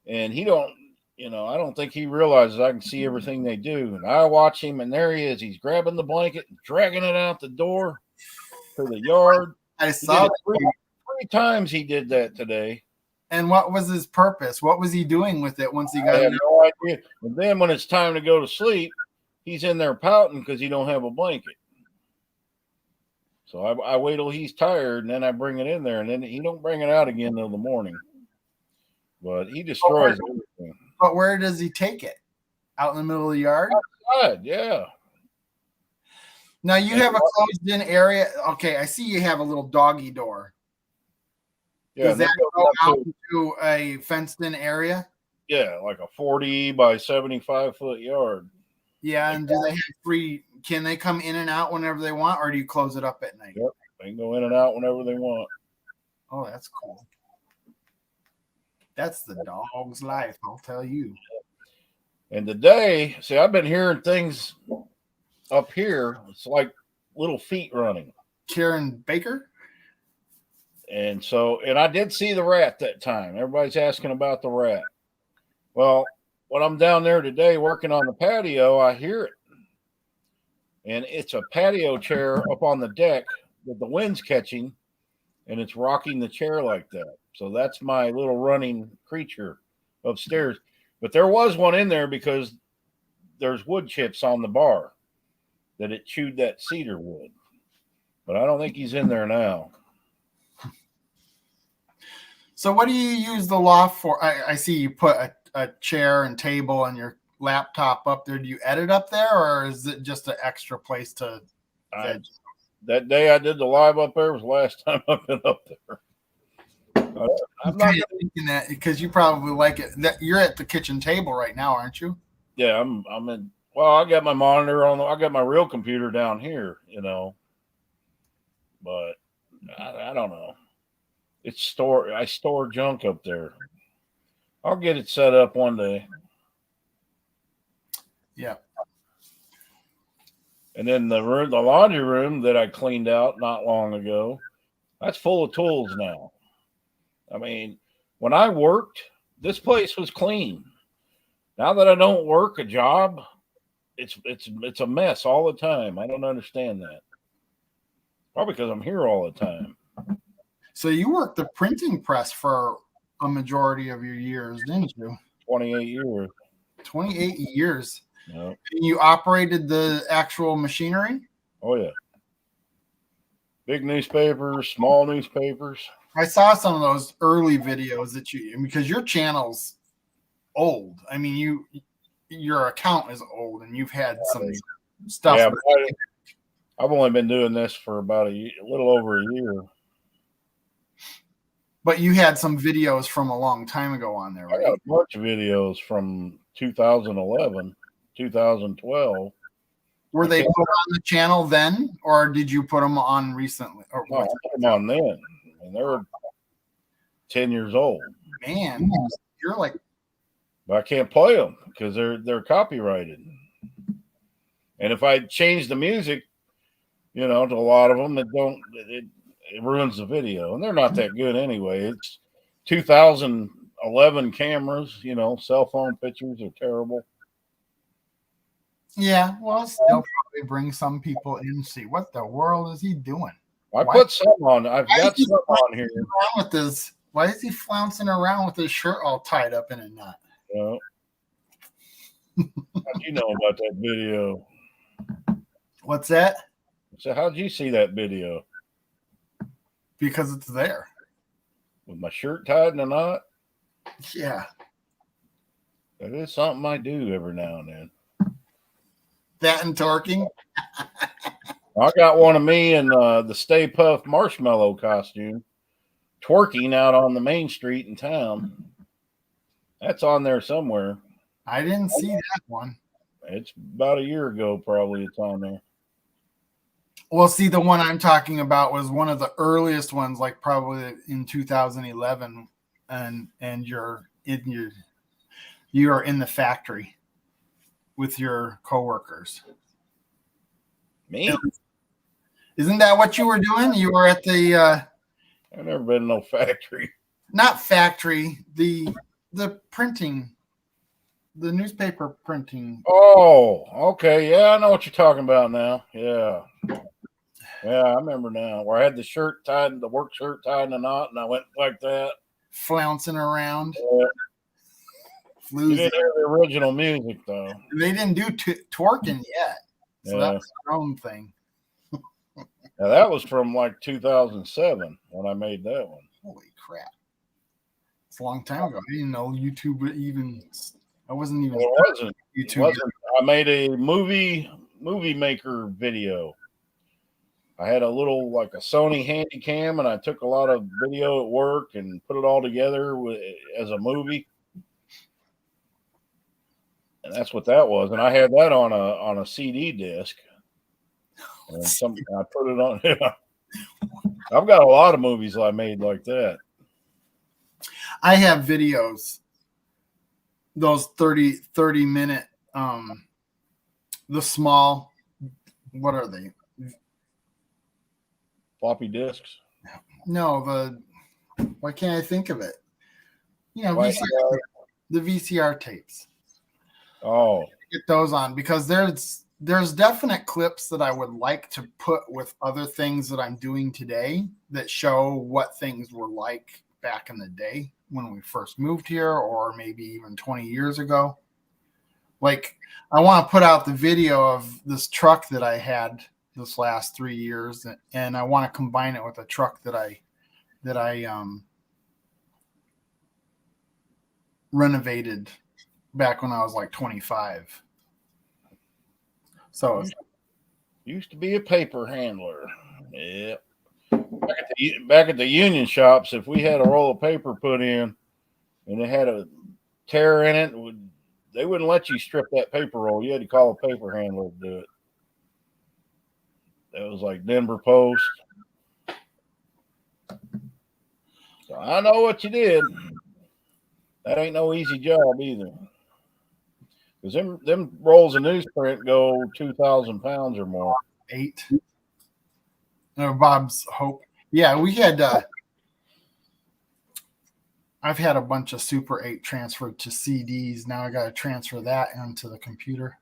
and he don't. I don't think he realizes I can see everything they do. And I watch him, and there he is. He's grabbing the blanket and dragging it out the door to the yard. I saw it three times he did that today. And what was his purpose? What was he doing with it once he got I have it? no idea. And then when it's time to go to sleep, he's in there pouting because he don't have a blanket. So I wait till he's tired, and then I bring it in there, and then he don't bring it out again till the morning. But he destroys everything. But where does he take it? Out in the middle of the yard? Outside, yeah. Now you have a closed-in area. Okay, I see you have a little doggy door. Yeah, does that go out into a fenced-in area? Yeah, like a 40 by 75-foot yard. Yeah, and do they have free? Can they come in and out whenever they want, or do you close it up at night? Yep, they can go in and out whenever they want. Oh, that's cool. That's the dog's life, I'll tell you. And today, see, I've been hearing things up here. It's like little feet running. Karen Baker? And I did see the rat that time. Everybody's asking about the rat. Well, when I'm down there today working on the patio, I hear it. And it's a patio chair up on the deck that the wind's catching, and it's rocking the chair like that. So that's my little running creature upstairs. But there was one in there because there's wood chips on the bar that it chewed that cedar wood. But I don't think he's in there now. So what do you use the loft for? I see you put a chair and table and your laptop up there. Do you edit up there, or is it just an extra place to veg? That day I did the live up there was the last time I've been up there. I'm not thinking that because you probably like it. You're at the kitchen table right now, aren't you? Yeah, I'm in. Well, I got my monitor on. I got my real computer down here, But I don't know. I store junk up there. I'll get it set up one day. Yeah. And then the laundry room that I cleaned out not long ago, that's full of tools now. I mean, when I worked, this place was clean. Now that I don't work a job, it's a mess all the time. I don't understand that. Probably because I'm here all the time. So you worked the printing press for a majority of your years, didn't you? 28 years. 28 years. Yep. And you operated the actual machinery? Oh yeah. Big newspapers, small newspapers. I saw some of those early videos that because your channel's old. I mean, your account is old, and you've had some stuff. Yeah, I've only been doing this for about a little over a year. But you had some videos from a long time ago on there, right? I got a bunch of videos from 2011, 2012. Were they put on the channel then, or did you put them on recently? Or no, I put them on then, and they're 10 years old. Man, you're like. But I can't play them because they're copyrighted. And if I change the music, to a lot of them, it ruins the video, and they're not that good anyway. It's 2011 cameras, cell phone pictures are terrible. Yeah, well, still probably bring some people in and see what the world is he doing. Put some on. I've got some on here. Why is he flouncing around with his shirt all tied up in a knot? How do you know about that video? What's that? So how'd you see that video? Because it's there. With my shirt tied in a knot? Yeah. That is something I do every now and then. That and twerking? I got one of me in the Stay Puft marshmallow costume twerking out on the main street in town. That's on there somewhere. I didn't see that one. It's about a year ago, probably. It's on there. Well, see, the one I'm talking about was one of the earliest ones, like probably in 2011, and you're in the factory with your coworkers. Me? Isn't that what you were doing? You were at the. I've never been in no factory. Not factory. The printing. The newspaper printing. Oh, okay. Yeah, I know what you're talking about now. Yeah. Yeah, I remember now. Where I had the work shirt tied in a knot, and I went like that. Flouncing around. Yeah. You didn't hear the original music, though. They didn't do twerking yet. So that's their own thing. Now, that was from like 2007 when I made that one. Holy crap. It's a long time ago. I didn't know YouTube even... I wasn't even... It wasn't. YouTube. It wasn't. I made a movie maker video. I had a little, like a Sony Handycam, and I took a lot of video at work and put it all together as a movie. And that's what that was. And I had that on a CD disc. And I put it on. I've got a lot of movies I made like that. I have videos. Those 30 minute, the small, what are they? Floppy disks? No, why can't I think of it? VCR. The VCR tapes. Oh. Get those on because there's definite clips that I would like to put with other things that I'm doing today that show what things were like back in the day when we first moved here, or maybe even 20 years ago. Like, I want to put out the video of this truck that I had this last 3 years, and I want to combine it with a truck that I renovated back when I was like 25. So used to be a paper handler. Yeah. Back at the union shops, if we had a roll of paper put in and it had a tear in it, they wouldn't let you strip that paper roll. You had to call a paper handler to do it. That was like Denver Post. So I know what you did. That ain't no easy job either. Because them rolls of newsprint go 2,000 pounds or more. 8. Bob's Hope. Yeah, we had. I've had a bunch of Super 8 transferred to CDs. Now I got to transfer that into the computer.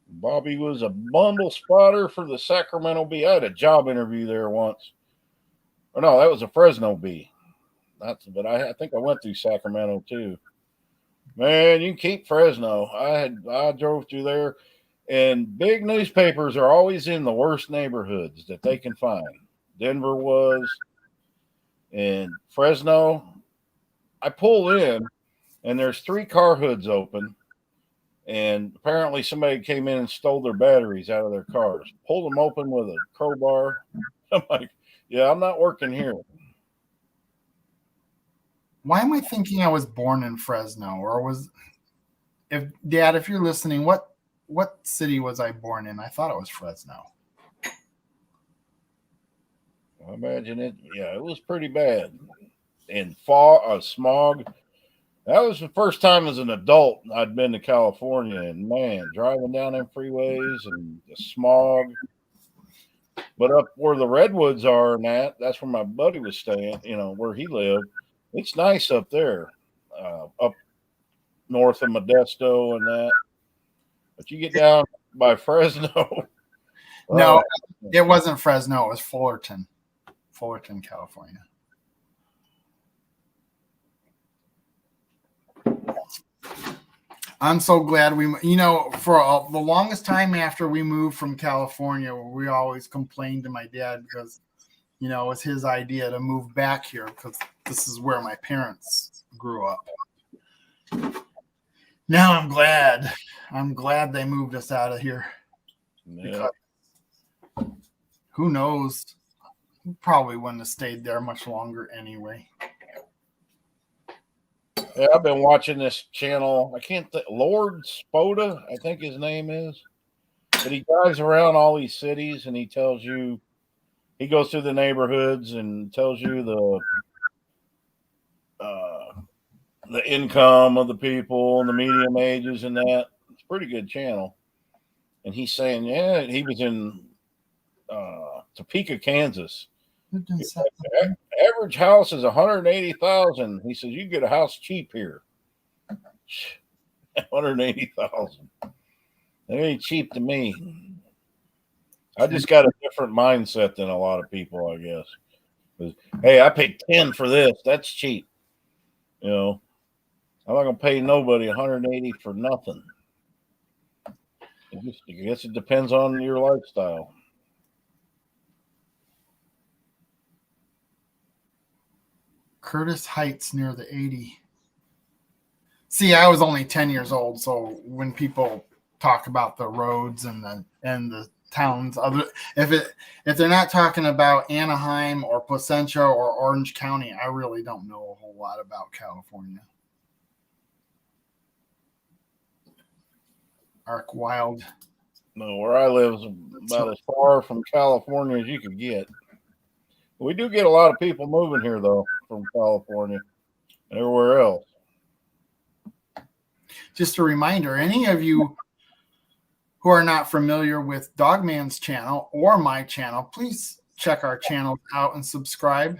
Bobby was a bundle spotter for the Sacramento Bee. I had a job interview there once. Or no, that was a Fresno Bee. But I think I went through Sacramento too. Man, you can keep Fresno. I drove through there, and big newspapers are always in the worst neighborhoods that they can find. Denver was, and Fresno. I pull in, and there's 3 car hoods open, and apparently somebody came in and stole their batteries out of their cars. Pulled them open with a crowbar. I'm like, yeah, I'm not working here. Why am I thinking I was born in Fresno, or was Dad, if you're listening, what city was I born in? I thought it was Fresno. I imagine it. Yeah, it was pretty bad. And smog. That was the first time as an adult I'd been to California, and man, driving down them freeways and the smog. But up where the redwoods are, and that's where my buddy was staying. Where he lived. It's nice up there, up north of Modesto and that. But you get down by Fresno. No, it wasn't Fresno. It was Fullerton, California. I'm so glad for the longest time after we moved from California, we always complained to my dad because, it was his idea to move back here because this is where my parents grew up. Now I'm glad. I'm glad they moved us out of here. Yeah. Because who knows? We probably wouldn't have stayed there much longer anyway. Yeah, I've been watching this channel. I can't think. Lord Spoda, I think his name is. But he drives around all these cities and he tells you, he goes through the neighborhoods and tells you the income of the people and the medium ages and that. It's a pretty good channel. And he's saying, yeah, he was in Topeka, Kansas. Average house is $180,000. He says you get a house cheap here. $180,000. That ain't cheap to me. I just got a different mindset than a lot of people, I guess. Hey, I paid 10 for this. That's cheap. I'm not gonna pay nobody 180 for nothing. I guess it depends on your lifestyle. Curtis Heights near the 80. See, I was only 10 years old, so when people talk about the roads and the towns, if they're not talking about Anaheim or Placentia or Orange County, I really don't know a whole lot about California. Arc Wild. No, where I live is about as far from California as you could get. We do get a lot of people moving here, though, from California and everywhere else. Just a reminder, any of you who are not familiar with Dogman's channel or my channel, please check our channel out and subscribe.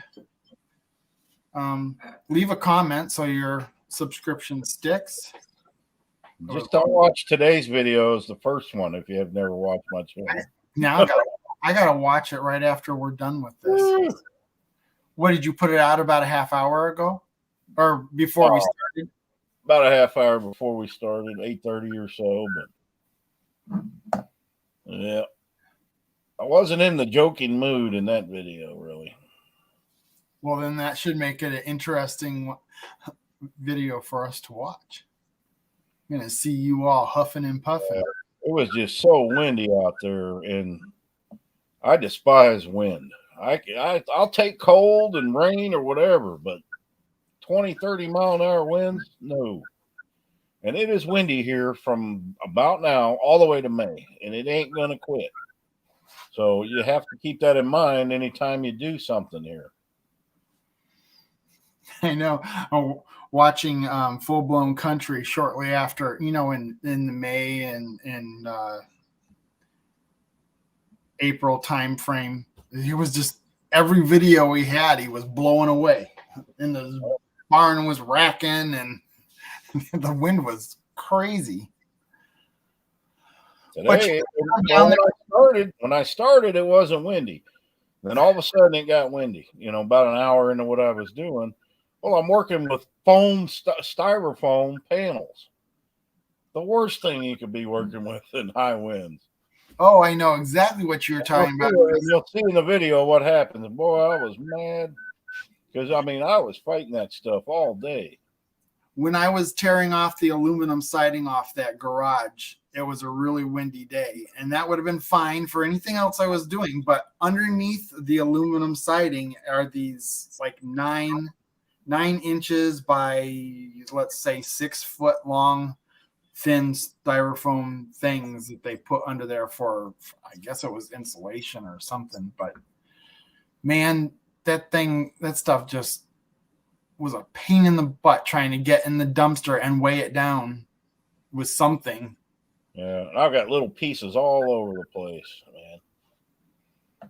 Leave a comment so your subscription sticks. Just don't watch today's videos, the first one, if you have never watched my channel. Now I gotta watch it right after we're done with this. What did you put it out about a half hour ago, or before we started? About a half hour before we started, 8:30 or so. But yeah, I wasn't in the joking mood in that video, really. Well, then that should make it an interesting video for us to watch. I'm gonna see you all huffing and puffing. It was just so windy out there, and I despise wind. I'll take cold and rain or whatever, but 20, 30 mile an hour winds, no. And it is windy here from about now all the way to May, and it ain't going to quit. So you have to keep that in mind anytime you do something here. I know. Watching Full Blown Country shortly after, in the May and April time frame. He was just every video he had, he was blowing away, and the barn was racking, and the wind was crazy. Today, when I started, it wasn't windy. Then all of a sudden, it got windy. About an hour into what I was doing. Well, I'm working with foam, styrofoam panels. The worst thing you could be working with in high winds. Oh, I know exactly what you're talking about. You'll see in the video what happens. Boy, I was mad because, I was fighting that stuff all day. When I was tearing off the aluminum siding off that garage, it was a really windy day, and that would have been fine for anything else I was doing. But underneath the aluminum siding are these like 9 inches by, let's say, 6 foot long, thin styrofoam things that they put under there for, I guess it was insulation or something. But man, that stuff just was a pain in the butt trying to get in the dumpster and weigh it down with something. Yeah, I've got little pieces all over the place, man.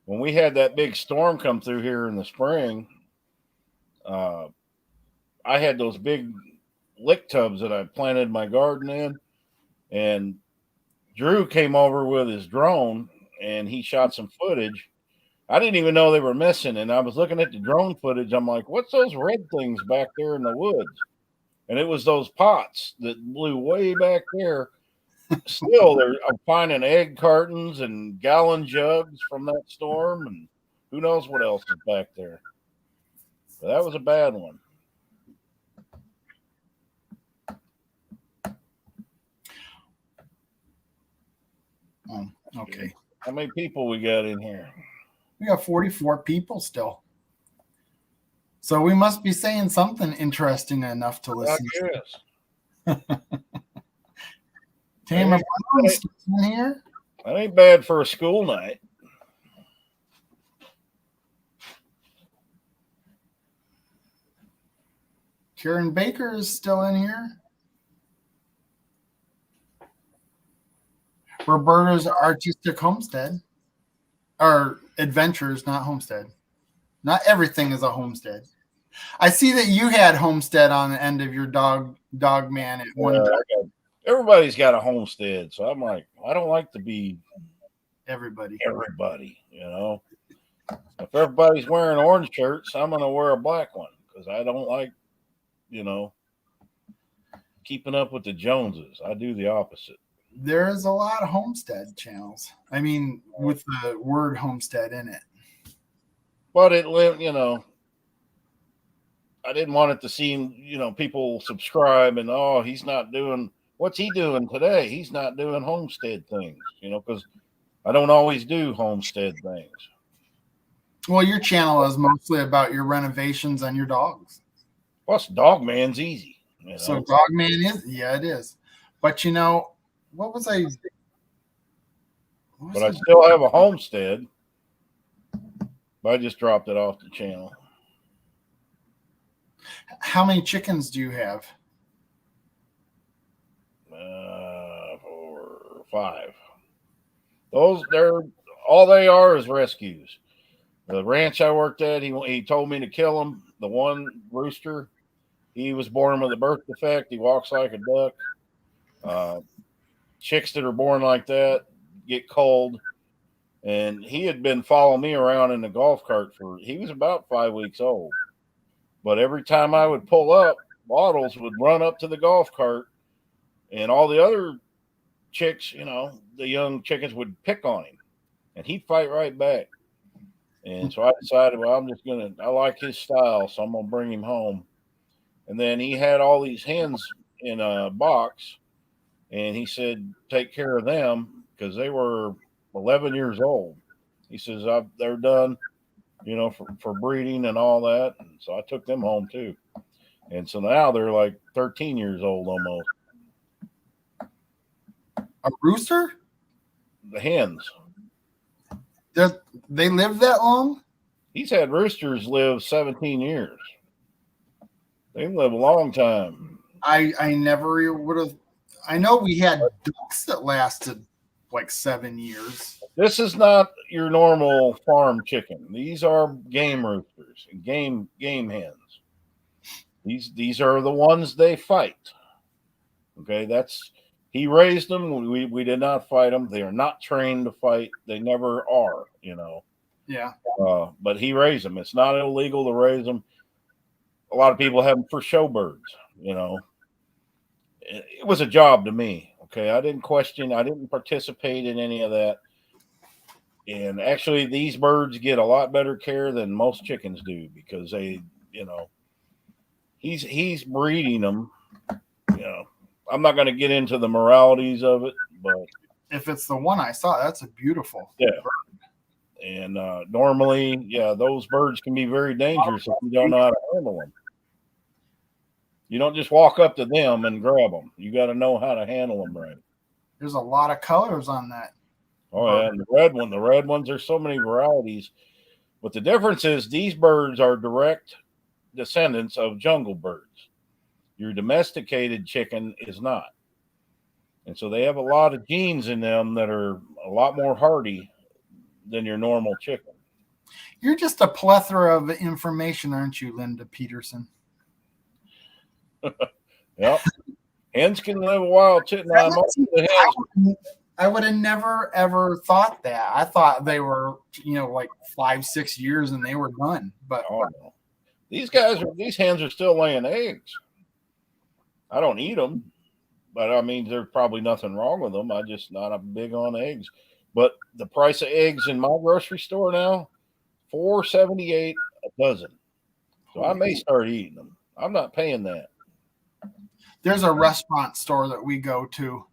When we had that big storm come through here in the spring, I had those big lick tubs that I planted my garden in, and Drew came over with his drone and he shot some footage. I didn't even know they were missing, and I was looking at the drone footage. I'm like, what's those red things back there in the woods? And it was those pots that blew way back there. Still, I'm finding egg cartons and gallon jugs from that storm, and who knows what else is back there. But that was a bad one. Oh, okay. How many people we got in here? We got 44 people still. So we must be saying something interesting enough to listen to. Tamer Brown's in here. That ain't bad for a school night. Karen Baker is still in here. Roberta's Artistic Homestead. Or Adventures, not Homestead. Not everything is a homestead. I see that you had Homestead on the end of your dog man at one time. Everybody's got a homestead, so I'm like, I don't like to be everybody. If everybody's wearing orange shirts, I'm going to wear a black one because I don't like, keeping up with the Joneses. I do the opposite. There is a lot of homestead channels. I mean, with the word homestead in it. But I didn't want it to seem, people subscribe and, he's not doing, what's he doing today? He's not doing homestead things, because I don't always do homestead things. Well, your channel is mostly about your renovations and your dogs. Plus, Dog Man's easy. So Dog Man it is. But what was I? But I still have a homestead. But I just dropped it off the channel. How many chickens do you have? 4 or 5. Those all they are is rescues. The ranch I worked at, he told me to kill them. The one rooster, he was born with a birth defect. He walks like a duck. Chicks that are born like that get cold. And he had been following me around in the golf cart he was about 5 weeks old. But every time I would pull up, Waddles would run up to the golf cart, and all the other chicks, the young chickens would pick on him, and he'd fight right back. And so I decided, well, I like his style, so I'm going to bring him home. And then he had all these hens in a box, and he said, take care of them because they were 11 years old. He says, they're done, for breeding and all that. And so I took them home too. And so now they're like 13 years old almost. A rooster? The hens. They live that long? He's had roosters live 17 years. They live a long time. I never would have. I know we had ducks that lasted like 7 years. This is not your normal farm chicken. These are game roosters and game hens. These are the ones they fight. Okay, that's he raised them. We did not fight them. They are not trained to fight. They never are. Yeah. But he raised them. It's not illegal to raise them. A lot of people have them for show birds. It was a job to me. Okay, I didn't question. I didn't participate in any of that. And actually, these birds get a lot better care than most chickens do because he's breeding them. I'm not going to get into the moralities of it, but if it's the one I saw, that's a beautiful bird. And normally, those birds can be very dangerous if you don't know how to handle them. You don't just walk up to them and grab them. You got to know how to handle them right. There's a lot of colors on that. Oh, yeah, and the red ones, there's so many varieties. But the difference is these birds are direct descendants of jungle birds. Your domesticated chicken is not. And so they have a lot of genes in them that are a lot more hardy than your normal chicken. You're just a plethora of information, aren't you, Linda Peterson? Yep. Hens can live a while too. I would have never ever thought that. I thought they were, like 5-6 years and they were done. But no. These hens are still laying eggs. I don't eat them, but I mean, there's probably nothing wrong with them. I'm just not big on eggs. But the price of eggs in my grocery store now, $4.78 a dozen. So I may start eating them. I'm not paying that. There's a restaurant store that we go to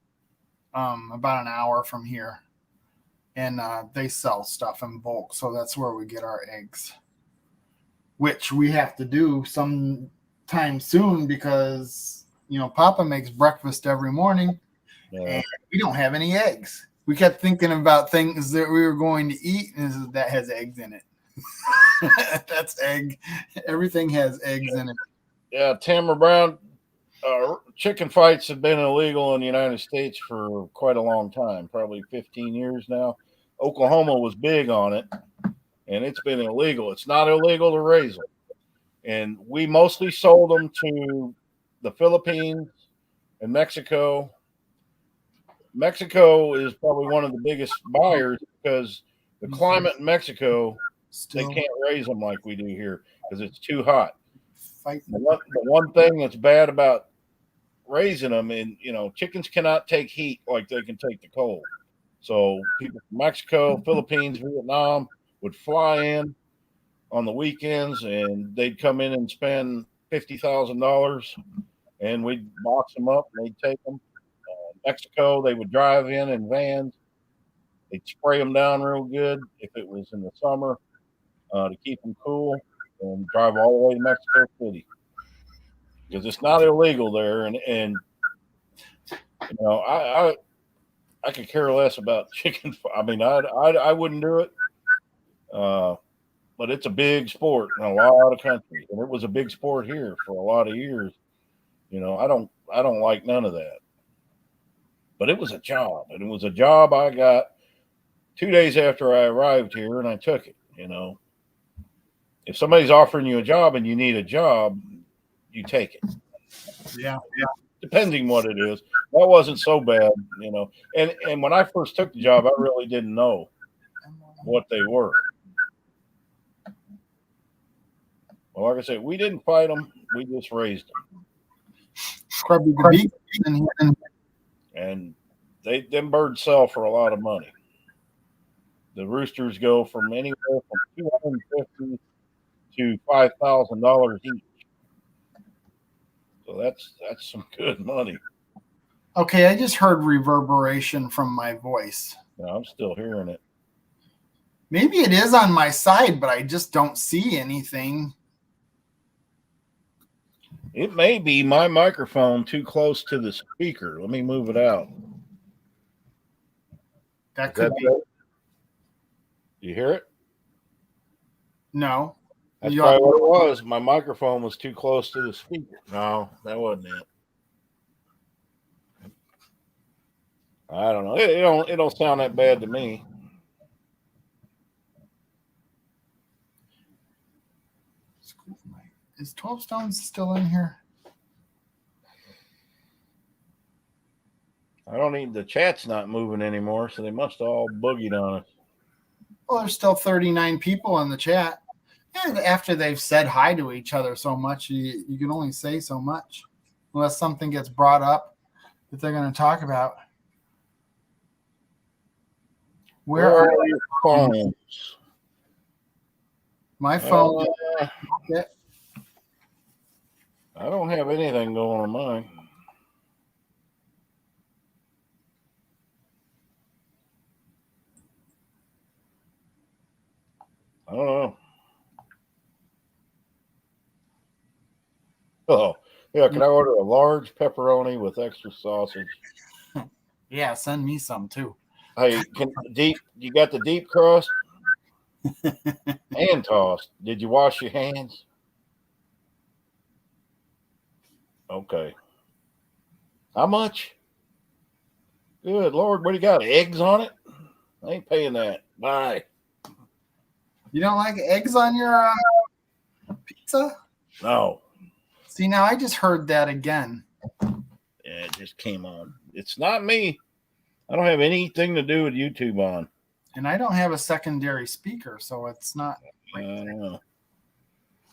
about an hour from here, and they sell stuff in bulk. So that's where we get our eggs, which we have to do sometime soon because, Papa makes breakfast every morning and we don't have any eggs. We kept thinking about things that we were going to eat and that has eggs in it. That's egg. Everything has eggs in it. Yeah, Tamara Brown, chicken fights have been illegal in the United States for quite a long time, probably 15 years now. Oklahoma was big on it, and it's been illegal. It's not illegal to raise them. And we mostly sold them to the Philippines and Mexico. Mexico is probably one of the biggest buyers because the climate in Mexico, they can't raise them like we do here because it's too hot. The one thing that's bad about raising them, and chickens cannot take heat like they can take the cold. So people from Mexico, Philippines, Vietnam would fly in on the weekends, and they'd come in and spend $50,000, and we'd box them up and they'd take them. Mexico, they would drive in vans. They'd spray them down real good if it was in the summer to keep them cool, and drive all the way to Mexico City because it's not illegal there. And I could care less about chicken. I mean, I wouldn't do it. But it's a big sport in a lot of countries, and it was a big sport here for a lot of years. I don't like none of that. But it was a job, and it was a job I got 2 days after I arrived here, and I took it. If somebody's offering you a job and you need a job, you take it. Yeah. Depending what it is. That wasn't so bad, And when I first took the job, I really didn't know what they were. Well, like I said, we didn't fight them. We just raised them. And them birds sell for a lot of money. The roosters go from anywhere from $250 to $5,000 each. So that's some good money. Okay, I just heard reverberation from my voice. No, I'm still hearing it. Maybe it is on my side, but I just don't see anything. It may be my microphone too close to the speaker. Let me move it out. That could be. You hear it? No. That's probably what it was. My microphone was too close to the speaker. No, that wasn't it. I don't know. It don't sound that bad to me. Is 12 Stones still in here? I don't even. The chat's not moving anymore, so they must have all boogied on us. Well, there's still 39 people in the chat. And after they've said hi to each other so much, you can only say so much unless something gets brought up that they're going to talk about. Where are your phones? My phone. I don't have anything going on mine. I don't know. Oh, yeah. Can I order a large pepperoni with extra sausage? Yeah, send me some too. Hey, you got the deep crust and tossed. Did you wash your hands? Okay. How much? Good Lord, what do you got? Eggs on it? I ain't paying that. Bye. You don't like eggs on your pizza? No. See, now I just heard that again. Yeah, it just came on. It's not me. I don't have anything to do with YouTube on. And I don't have a secondary speaker, so it's not. I don't know.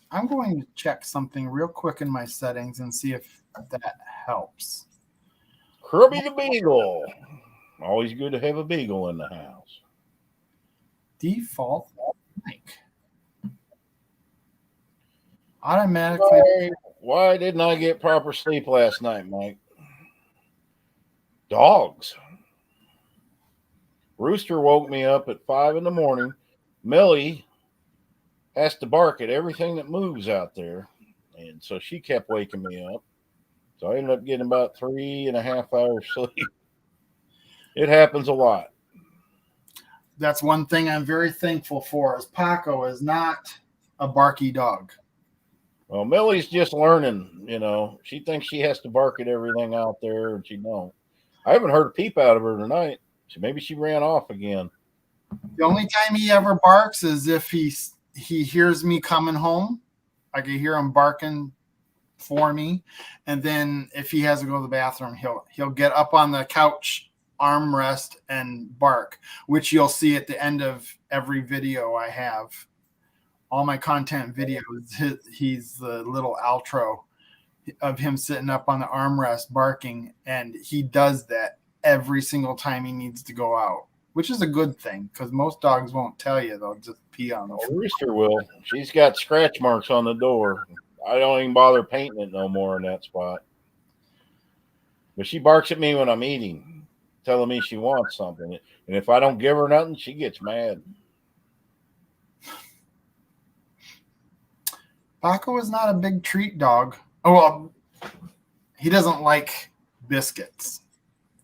I'm going to check something real quick in my settings and see if that helps. Kirby the Beagle. Always good to have a beagle in the house. Default mic. Automatically. Why didn't I get proper sleep last night, Mike? Dogs. Rooster woke me up at 5 a.m. Millie has to bark at everything that moves out there. And so she kept waking me up. So I ended up getting about 3.5 hours sleep. It happens a lot. That's one thing I'm very thankful for is Paco is not a barky dog. Well, Millie's just learning, She thinks she has to bark at everything out there, and she don't. I haven't heard a peep out of her tonight. So maybe she ran off again. The only time he ever barks is if he hears me coming home. I can hear him barking for me. And then if he has to go to the bathroom, he'll get up on the couch armrest and bark, which you'll see at the end of every video I have. All my content videos, he's the little outro of him sitting up on the armrest barking, and he does that every single time he needs to go out, which is a good thing because most dogs won't tell you. They'll just pee on the floor. Rooster will. She's got scratch marks on the door. I don't even bother painting it no more in that spot. But she barks at me when I'm eating, telling me she wants something. And if I don't give her nothing, she gets mad. Paco is not a big treat dog. Oh, well, he doesn't like biscuits.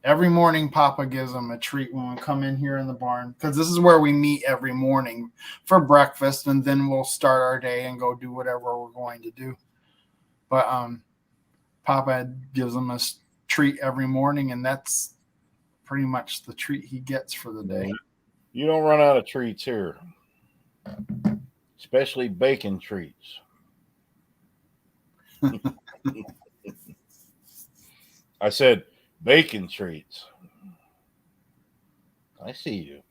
Every morning, Papa gives him a treat when we come in here in the barn because this is where we meet every morning for breakfast, and then we'll start our day and go do whatever we're going to do. But Papa gives him a treat every morning, and that's pretty much the treat he gets for the day. You don't run out of treats here, especially bacon treats. I said bacon treats. I see you.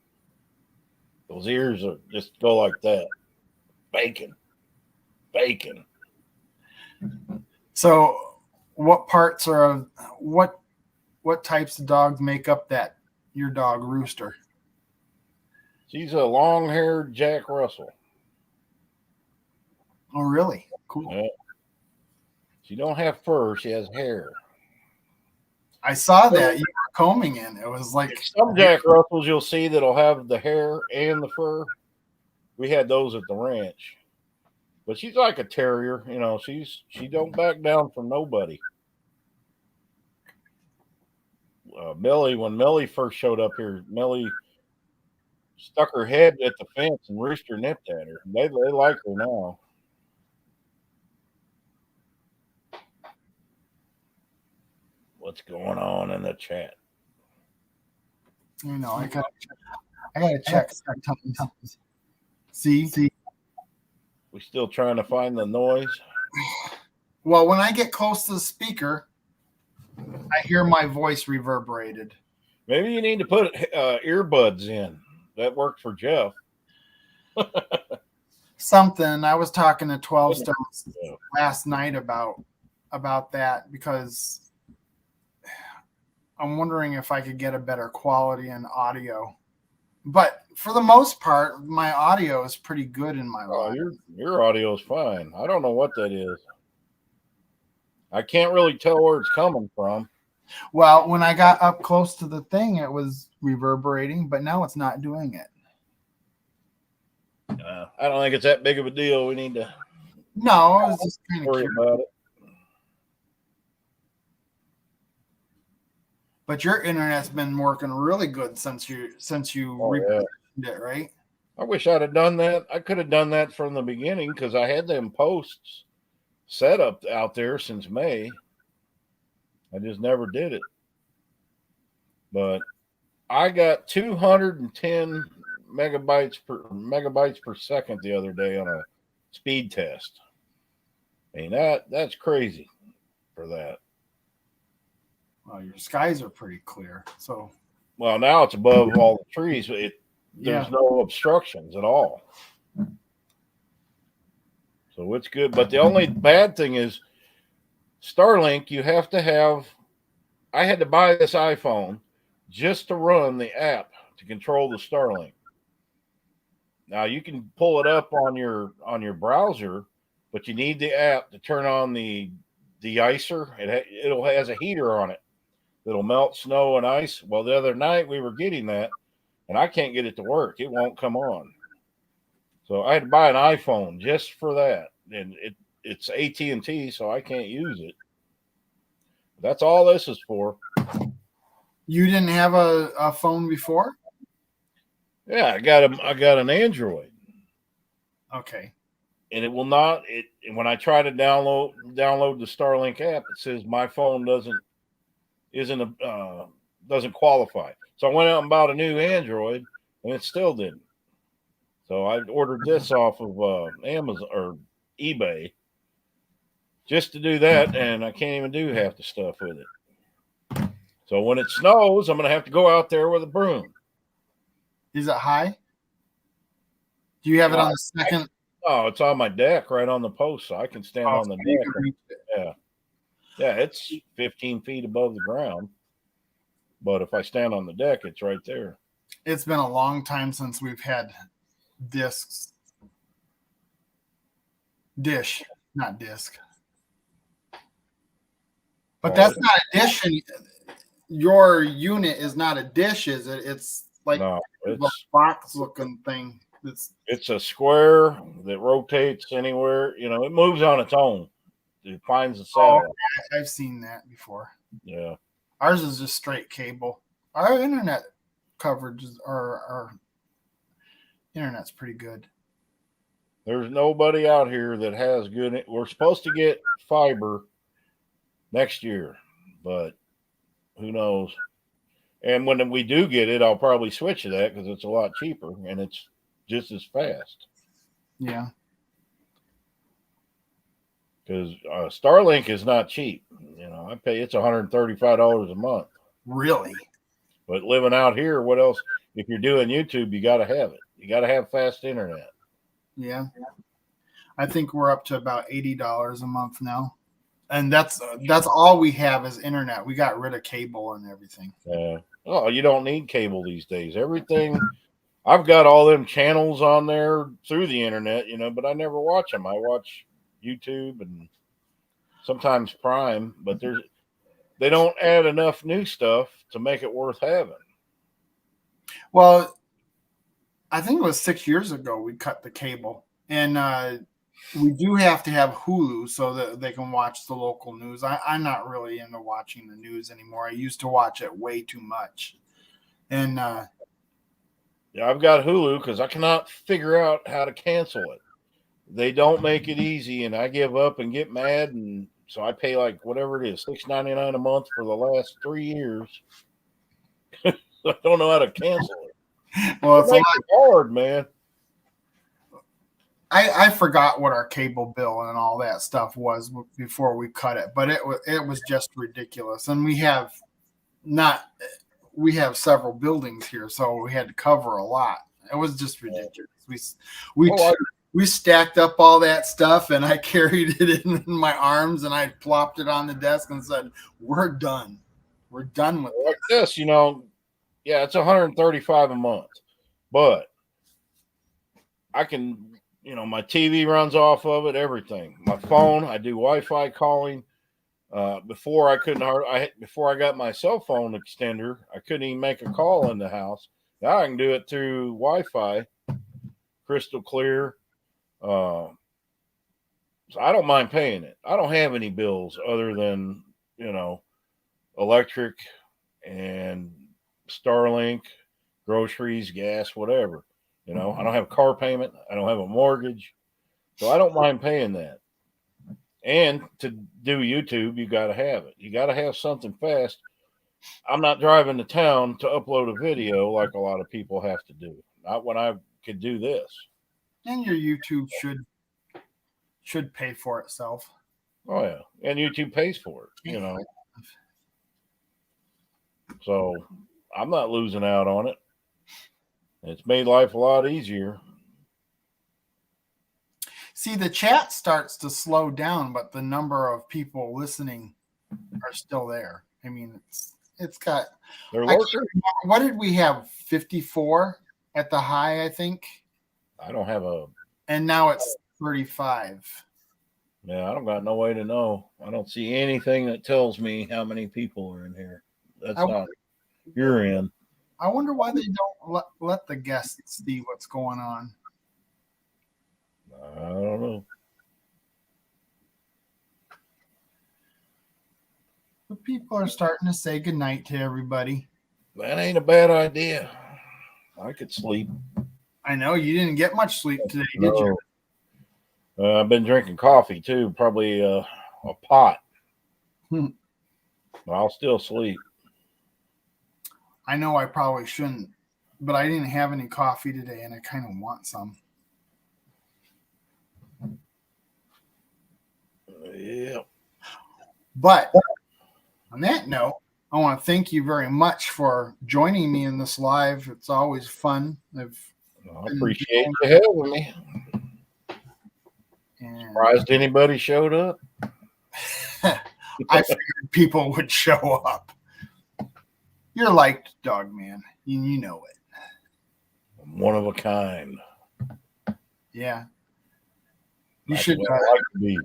Those ears are just go like that. Bacon. Bacon. So what parts are of what types of dogs make up that your dog Rooster? She's a long-haired Jack Russell. Oh, really? Cool. Yeah. She don't have fur. She has hair. I saw that you were combing in. It was like some Jack Russells you'll see that'll have the hair and the fur. We had those at the ranch. But she's like a terrier, she don't back down from nobody. Millie, when Millie first showed up here, Millie stuck her head at the fence and Rooster nipped at her. They like her now. What's going on in the chat? You know, I gotta check sometimes. See. We still trying to find the noise. Well, when I get close to the speaker, I hear my voice reverberated. Maybe you need to put earbuds in. That worked for Jeff. Something. I was talking to 12 Stones last night about that, because I'm wondering if I could get a better quality in audio. But for the most part, my audio is pretty good in my life. Your audio is fine. I don't know what that is. I can't really tell where it's coming from. Well, when I got up close to the thing, it was reverberating, but now it's not doing it. I don't think it's that big of a deal. We need to No, I was just kind of worry about it. But your internet's been working really good since you repositioned it, right? I wish I'd have done that. I could have done that from the beginning, because I had them posts set up out there since May. I just never did it. But I got 210 megabytes per second the other day on a speed test. I mean, that's crazy for that. Well, your skies are pretty clear. So, well, now it's above all the trees. There's no obstructions at all. So it's good. But the only bad thing is Starlink, you have to have. I had to buy this iPhone just to run the app to control the Starlink. Now you can pull it up on your browser, but you need the app to turn on the de-icer. It has a heater on it that'll melt snow and ice. Well, the other night we were getting that, and I can't get it to work. It won't come on. So I had to buy an iPhone just for that, and it's AT&T, so I can't use it. That's all this is for. You didn't have a phone before? Yeah, I got an Android. Okay. And it will not. When I try to download the Starlink app, it says my phone doesn't qualify. So I went out and bought a new Android, and it still didn't. So I ordered this off of Amazon or eBay just to do that, and I can't even do half the stuff with it. So when it snows, I'm going to have to go out there with a broom. Is it high? Do you have it on the second? Oh, it's on my deck right on the post, so I can stand on the deck. Yeah, it's 15 feet above the ground. But if I stand on the deck, it's right there. It's been a long time since we've had dish, not disc. But that's not a dish. Your unit is not a dish, is it? It's like a box looking thing. It's a square that rotates anywhere. You know, it moves on its own. It finds the satellite. Oh, I've seen that before. Yeah. Ours is just straight cable. Our internet coverage our internet's pretty good. There's nobody out here that has good. We're supposed to get fiber next year, but who knows? And when we do get it, I'll probably switch to that because it's a lot cheaper and it's just as fast. Yeah. Because Starlink is not cheap. You know, it's $135 a month. Really? But living out here, what else? If you're doing YouTube, you got to have it. You got to have fast internet. Yeah. I think we're up to about $80 a month now. And that's all we have is internet. We got rid of cable and everything. Yeah. Oh, you don't need cable these days. Everything. I've got all them channels on there through the internet, you know, but I never watch them. I watch YouTube and sometimes Prime, but they don't add enough new stuff to make it worth having. Well, I think it was 6 years ago we cut the cable, and we do have to have Hulu so that they can watch the local news. I'm not really into watching the news anymore. I used to watch it way too much, and Yeah, I've got Hulu because I cannot figure out how to cancel it. They don't make it easy, and I give up and get mad, and so I pay like whatever it is, $6.99 a month for the last 3 years. I don't know how to cancel it. Well, It makes it hard, man. I forgot what our cable bill and all that stuff was before we cut it, but it was just ridiculous. And we have several buildings here, so we had to cover a lot. It was just ridiculous. We stacked up all that stuff, and I carried it in my arms, and I plopped it on the desk and said, "We're done. We're done with this." Yeah, it's $135 a month, but I can. My TV runs off of it, everything. My phone, I do Wi-Fi calling. Before I got my cell phone extender, I couldn't even make a call in the house. Now I can do it through Wi-Fi, crystal clear. So I don't mind paying it. I don't have any bills other than, electric and Starlink, groceries, gas, whatever. I don't have a car payment. I don't have a mortgage. So I don't mind paying that. And to do YouTube, you got to have it. You got to have something fast. I'm not driving to town to upload a video like a lot of people have to do. Not when I could do this. And your YouTube should pay for itself. Oh, yeah. And YouTube pays for it, So I'm not losing out on it. It's made life a lot easier. See, the chat starts to slow down, but the number of people listening are still there. I mean, it's got. What did we have? 54 at the high, I think. I don't have a. And now it's 35. Yeah, I don't got no way to know. I don't see anything that tells me how many people are in here. That's not your end. I wonder why they don't let the guests see what's going on. I don't know. But people are starting to say goodnight to everybody. That ain't a bad idea. I could sleep. I know you didn't get much sleep today, did you? I've been drinking coffee too, probably a pot. I'll still sleep. I know I probably shouldn't, but I didn't have any coffee today, and I kind of want some. Yeah. But on that note, I want to thank you very much for joining me in this live. It's always fun. I appreciate you having me. And surprised anybody showed up. I figured people would show up. You're liked, dog man. You know it. I'm one of a kind. Yeah. You should like to be.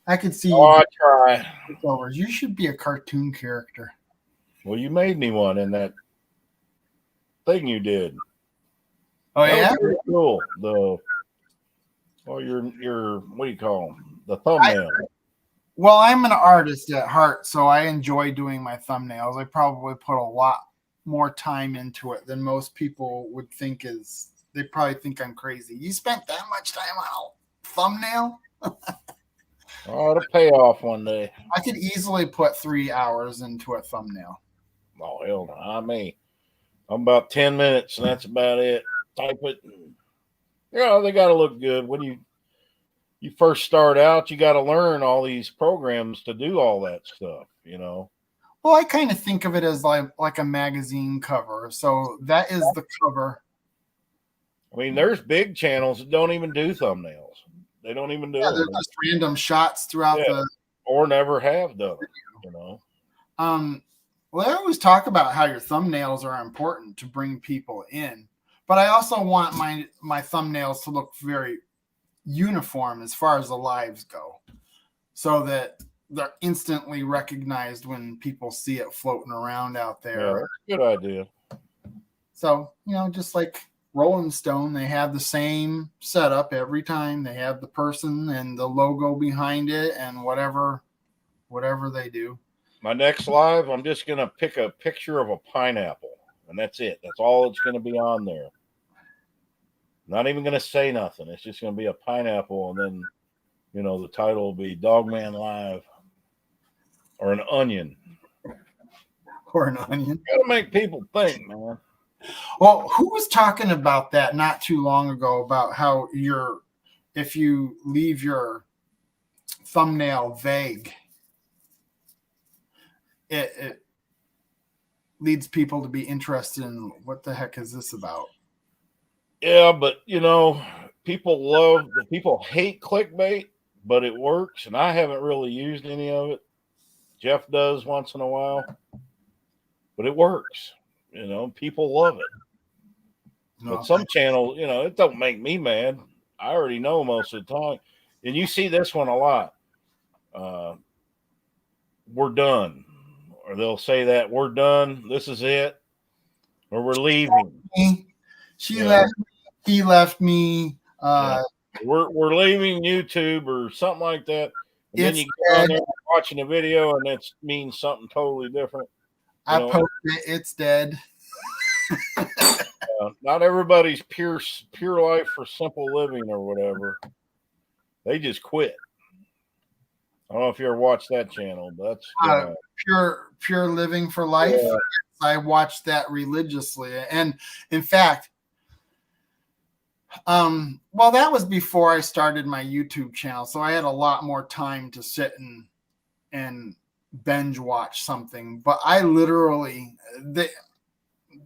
I could see I try. You should be a cartoon character. Well, you made me one in that thing you did. Oh, that yeah? Pretty cool. Your what do you call them? The thumbnail. Well, I'm an artist at heart, so I enjoy doing my thumbnails. I probably put a lot more time into it than most people would think they probably think I'm crazy. You spent that much time on a thumbnail? Oh, it'll pay off one day. I could easily put 3 hours into a thumbnail. Oh, hell no. I'm about 10 minutes, and that's about it. Type it. They got to look good. When you first start out, you got to learn all these programs to do all that stuff, Well, I kind of think of it as like a magazine cover. So that is the cover. I mean, there's big channels that don't even do thumbnails. They don't even do it. They're just random shots throughout or never have done it, Well, I always talk about how your thumbnails are important to bring people in, but I also want my thumbnails to look very uniform as far as the lives go, so that they're instantly recognized when people see it floating around out there. Yeah, that's a good idea. So, just like Rolling Stone, they have the same setup every time. They have the person and the logo behind it and whatever they do. My next live, I'm just going to pick a picture of a pineapple. and that's it. That's all it's going to be on there. Not even going to say nothing. It's just going to be a pineapple, and then, you know, the title will be Dogman Live or an onion. Or an onion. Got to make people think, man. Well, who was talking about that not too long ago about how if you leave your thumbnail vague, it leads people to be interested in what the heck is this about? Yeah, but you know, people hate clickbait, but it works, and I haven't really used any of it. Jeff does once in a while, but it works. You know, people love it. No. But some channels, you know, it don't make me mad. I already know most of the time. And you see this one a lot. We're done. Or they'll say that we're done. This is it. Or we're leaving. She left me. He left me. We're leaving YouTube or something like that. And then you get on there watching a video and it means something totally different. I posted it. It's dead. Not everybody's pure life for simple living or whatever. They just quit. I don't know if you ever watched that channel, but that's pure living for life. Yeah. I watched that religiously, and in fact, well, that was before I started my YouTube channel, so I had a lot more time to sit and binge watch something. But I literally they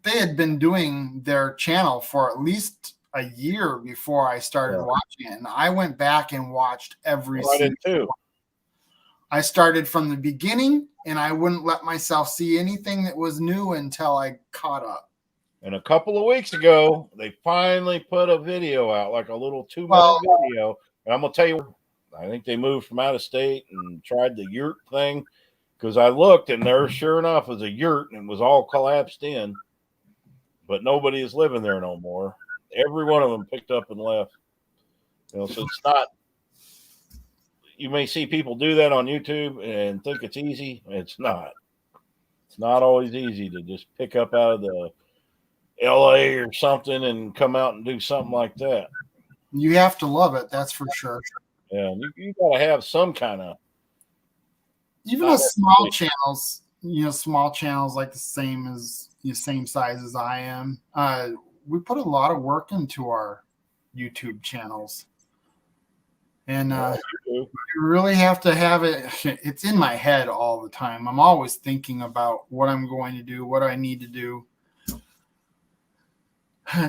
had been doing their channel for at least a year before I started watching it. And I went back and watched every single I did too. I started from the beginning, and I wouldn't let myself see anything that was new until I caught up. And a couple of weeks ago, they finally put a video out, like a little 2-minute video. And I'm going to tell you, I think they moved from out of state and tried the yurt thing, because I looked, and there, sure enough, was a yurt, and it was all collapsed in. But nobody is living there no more. Every one of them picked up and left. You know, so it's not. You may see people do that on YouTube and think it's easy. It's not. It's not always easy to just pick up out of the LA or something and come out and do something like that. You have to love it, that's for sure. Yeah, you got to have some kind of. Even with small channels, small channels like the same size as I am. We put a lot of work into our YouTube channels. And you really have to have it. It's in my head all the time. I'm always thinking about what I'm going to do, what I need to do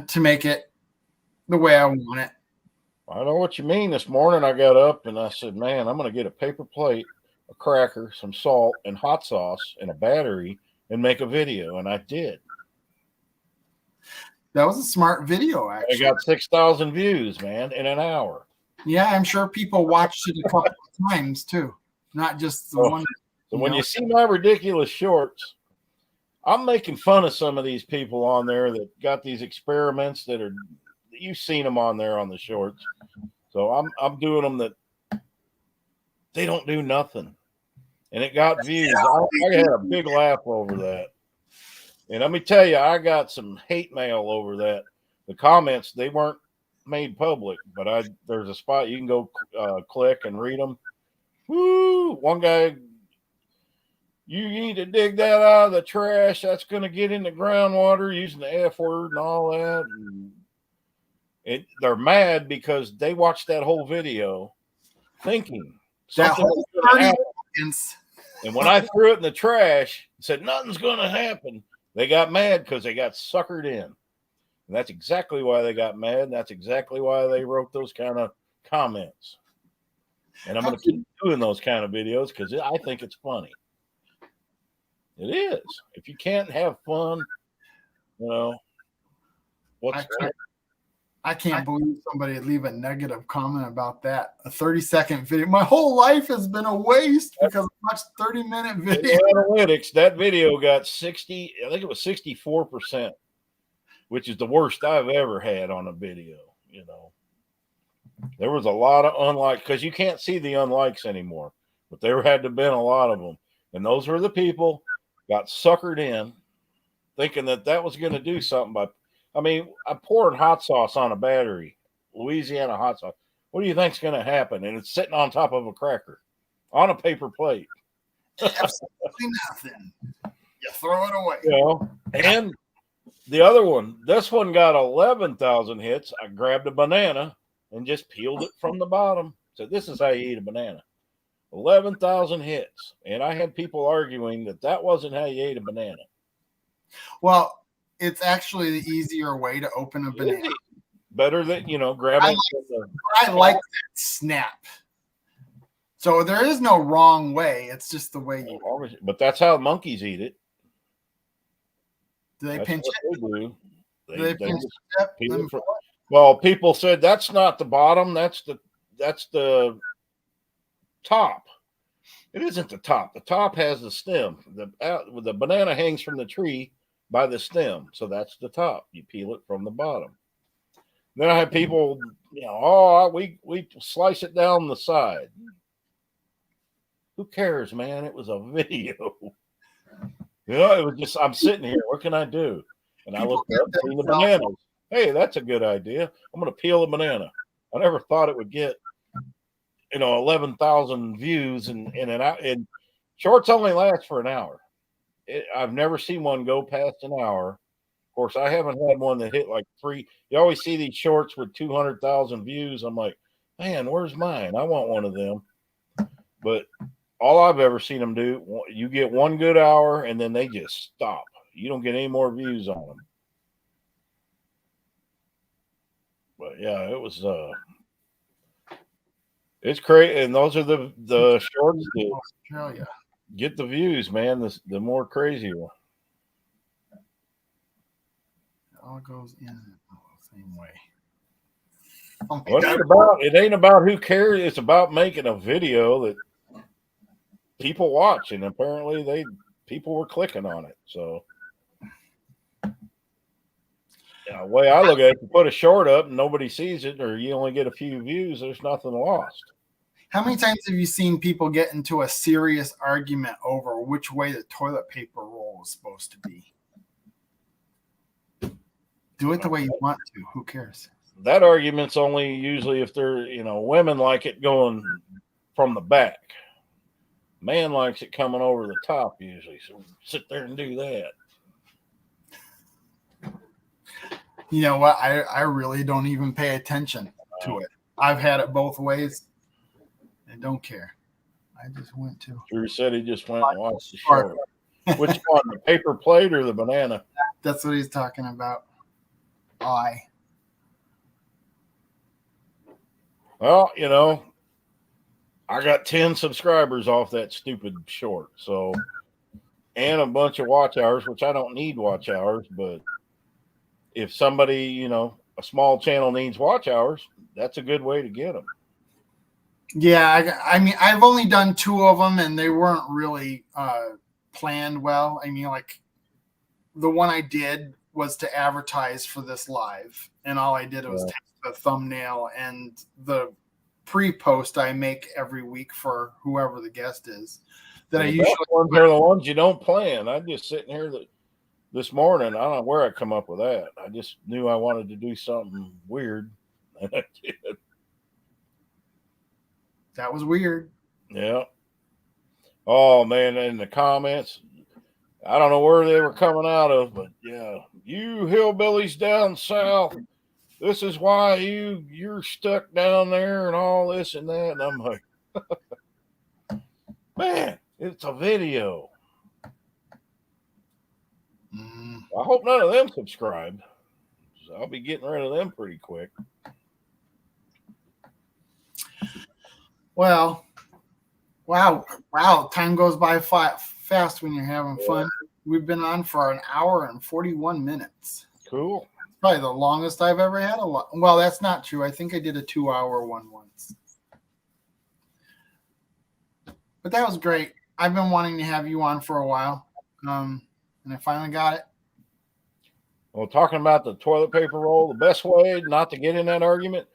to make it the way I want it. I know what you mean. This morning I got up and I said, man, I'm going to get a paper plate, a cracker, some salt, and hot sauce, and a battery, and make a video. And I did. That was a smart video, actually. I got 6,000 views, man, in an hour. Yeah, I'm sure people watched it a couple of times too, not just the one. So when you see my ridiculous shorts, I'm making fun of some of these people on there that got these experiments that are. You've seen them on there on the shorts. So I'm doing them that they don't do nothing, and it got views. I had a big laugh over that. And let me tell you, I got some hate mail over that. The comments, they weren't made public, but there's a spot you can go click and read them. Woo! One guy, you need to dig that out of the trash. That's going to get in the groundwater, using the F word and all that. And they're mad because they watched that whole video thinking something was going to happen. And when I threw it in the trash and said nothing's going to happen, they got mad because they got suckered in. And that's exactly why they got mad. And that's exactly why they wrote those kind of comments. And I'm going to keep doing those kind of videos because I think it's funny. It is. If you can't have fun, I can't believe somebody would leave a negative comment about that. A 30-second video. My whole life has been a waste because I watched 30-minute video. Analytics, that video got 64%, which is the worst I've ever had on a video. There was a lot of unlikes because you can't see the unlikes anymore, but there had to have been a lot of them. And those were the people got suckered in thinking that was going to do something. But I mean, I poured hot sauce on a battery, Louisiana hot sauce. What do you think's going to happen? And it's sitting on top of a cracker on a paper plate. Absolutely nothing. You throw it away. You know, and the other one, this one got 11,000 hits. I grabbed a banana and just peeled it from the bottom. So this is how you eat a banana. 11,000 hits. And I had people arguing that wasn't how you ate a banana. Well, it's actually the easier way to open a banana. Better than, grabbing I like that snap. So there is no wrong way. It's just the way you. But that's how monkeys eat it. Do they pinch it? They do. They pinch it? Well, people said that's not the bottom. That's the top. It isn't the top. The top has the stem. The banana hangs from the tree by the stem, so that's the top. You peel it from the bottom. Then I had people, we slice it down the side. Who cares, man? It was a video. It was just, I'm sitting here. What can I do? And I looked up and the bananas. Hey, that's a good idea. I'm going to peel a banana. I never thought it would get, 11,000 views and shorts only last for an hour. I've never seen one go past an hour. Of course, I haven't had one that hit like 3. You always see these shorts with 200,000 views. I'm like, man, where's mine? I want one of them. But all I've ever seen them do, you get one good hour and then they just stop. You don't get any more views on them. But yeah, it was it's crazy, and those are the shorts that Australia. Get the views, man. The more crazy one. It all goes in the same way. It ain't about who cares. It's about making a video that people watch, and apparently people were clicking on it. So, the way I look at it, if you put a short up and nobody sees it, or you only get a few views, there's nothing lost. How many times have you seen people get into a serious argument over which way the toilet paper roll is supposed to be? Do it the way you want to. Who cares? That argument's only usually if they're, women like it going from the back. Man likes it coming over the top usually. So sit there and do that. You know what? I really don't even pay attention to it. I've had it both ways and don't care. I just went to. Drew said he just went and watched the show. Which one, the paper plate or the banana? That's what he's talking about. Well, I got 10 subscribers off that stupid short. So, and a bunch of watch hours, which I don't need watch hours, but if somebody, a small channel needs watch hours, that's a good way to get them. Yeah, I mean, I've only done 2 of them, and they weren't really planned well. I mean, like the one I did was to advertise for this live, and all I did was take the thumbnail and the pre-post I make every week for whoever the guest is. That I usually are the ones you don't plan. I'm just sitting here this morning. I don't know where I come up with that. I just knew I wanted to do something weird, and I did. That was weird. Yeah. Oh man, in the comments, I don't know where they were coming out of, but yeah, you hillbillies down south, this is why you're stuck down there and all this and that. And I'm like, man, it's a video. I hope none of them subscribe. So I'll be getting rid of them pretty quick. Well, wow. Time goes by fast when you're having fun. We've been on for an hour and 41 minutes. Cool. Probably the longest I've ever had. Well, that's not true. I think I did a 2-hour one once. But that was great. I've been wanting to have you on for a while, and I finally got it. Well, talking about the toilet paper roll, the best way not to get in that argument,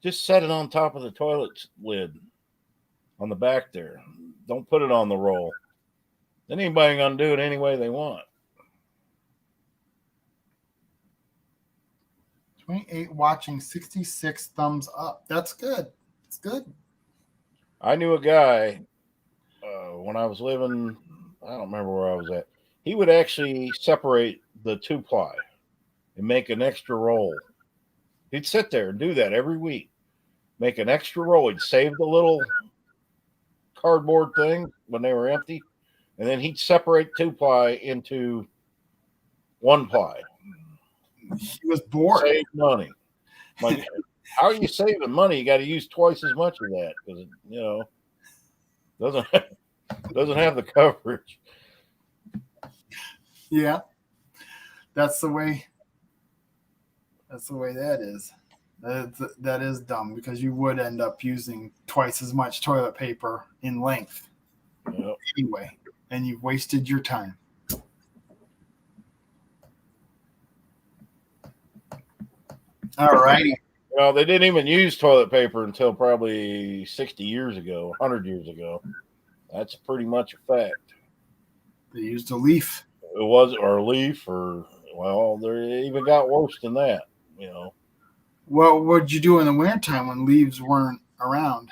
just set it on top of the toilet lid on the back there. Don't put it on the roll. Then anybody going to do it any way they want. 28 watching, 66 thumbs up. That's good. It's good. I knew a guy when I was living, I don't remember where I was at. He would actually separate the 2-ply and make an extra roll. He'd sit there and do that every week. Make an extra roll. He'd save the little cardboard thing when they were empty, and then he'd separate 2-ply into 1-ply. He was bored. Save money. Like, how are you saving money? You got to use twice as much of that because doesn't have the coverage. Yeah, that's the way. That's the way that is. That is dumb because you would end up using twice as much toilet paper in length anyway, and you've wasted your time. All righty. Well, they didn't even use toilet paper until probably 60 years ago, 100 years ago. That's pretty much a fact. They used a leaf. It was, or a leaf, or, well, they even got worse than that, What would you do in the wintertime when leaves weren't around?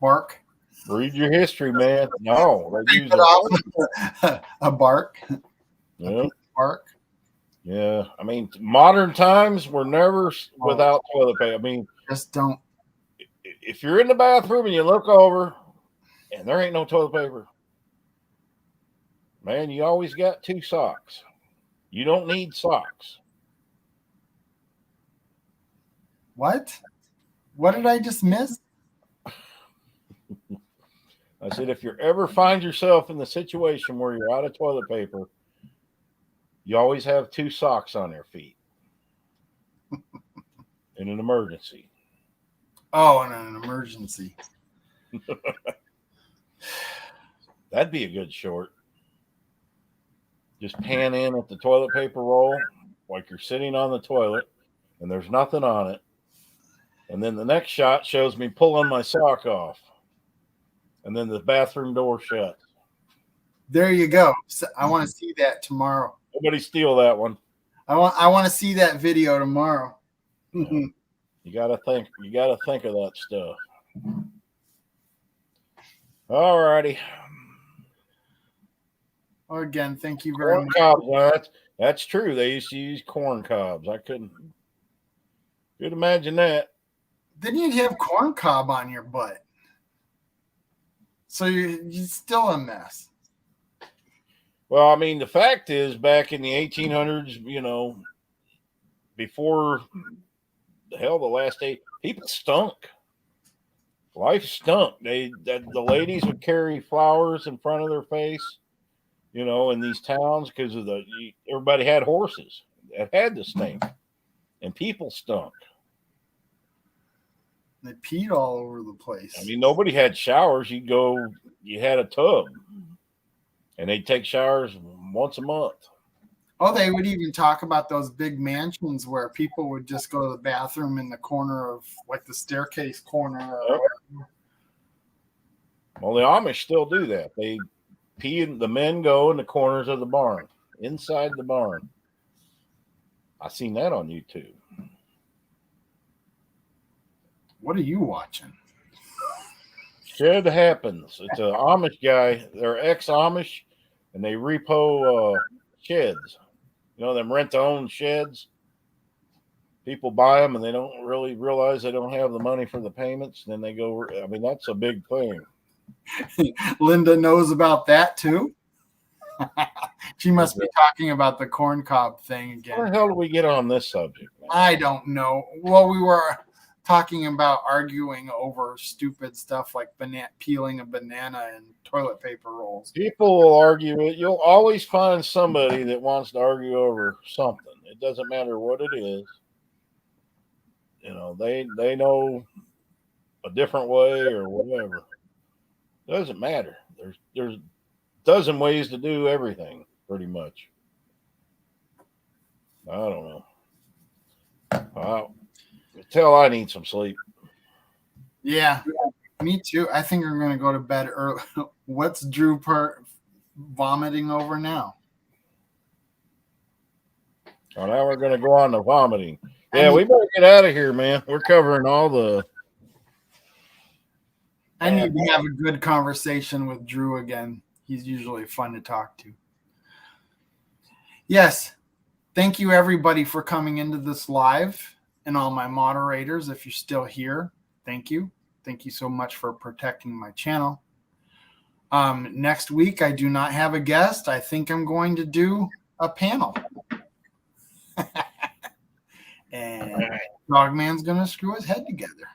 Bark? Read your history, man. No, they use a bark. Yeah. Bark. Yeah, I mean, modern times were never without toilet paper. I mean, just don't. If you're in the bathroom and you look over and there ain't no toilet paper, man, you always got 2 socks. You don't need socks. What? What did I just miss? I said, if you ever find yourself in the situation where you're out of toilet paper, you always have 2 socks on your feet in an emergency. Oh, in an emergency. That'd be a good short. Just pan in at the toilet paper roll like you're sitting on the toilet and there's nothing on it. And then the next shot shows me pulling my sock off. And then the bathroom door shuts. There you go. So I want to see that tomorrow. Nobody steal that one. I want to see that video tomorrow. Yeah. You gotta think of that stuff. All righty. Well, again, thank you very much. Corn cobs, that's true. They used to use corn cobs. I couldn't imagine that. Then you'd have corn cob on your butt. So you're still a mess. Well, I mean, the fact is, back in the 1800s, before the last day, people stunk. Life stunk. The ladies would carry flowers in front of their face, in these towns because of everybody had horses that had to stink, and people stunk. They peed all over the place. I mean, nobody had showers. You had a tub, and they'd take showers once a month. Oh, they would even talk about those big mansions where people would just go to the bathroom in the corner of, like, the staircase corner. Well, the Amish still do that. They pee, and the men go in the corners of the barn, inside the barn. I seen that on YouTube. What are you watching? Shit happens. It's an Amish guy. They're ex-Amish, and they repo sheds. Them rent-to-own sheds. People buy them, and they don't really realize they don't have the money for the payments. And then they go. I mean, that's a big thing. Linda knows about that too. She must be talking about the corn cob thing again. How the hell do we get on this subject, man? I don't know. Well, we were talking about arguing over stupid stuff like peeling a banana and toilet paper rolls. People will argue it. You'll always find somebody that wants to argue over something. It doesn't matter what it is. They know a different way or whatever. Doesn't matter. There's a dozen ways to do everything, pretty much. I don't know. Tell I need some sleep. Yeah, me too. I think we're going to go to bed early. What's Drew vomiting over now? Oh, now we're going to go on to vomiting. Yeah, we better get out of here, man. We're covering all the. I need to have a good conversation with Drew again. He's usually fun to talk to. Yes. Thank you, everybody, for coming into this live, and all my moderators. If you're still here, thank you. Thank you so much for protecting my channel. Next week, I do not have a guest. I think I'm going to do a panel. And Dogman's going to screw his head together.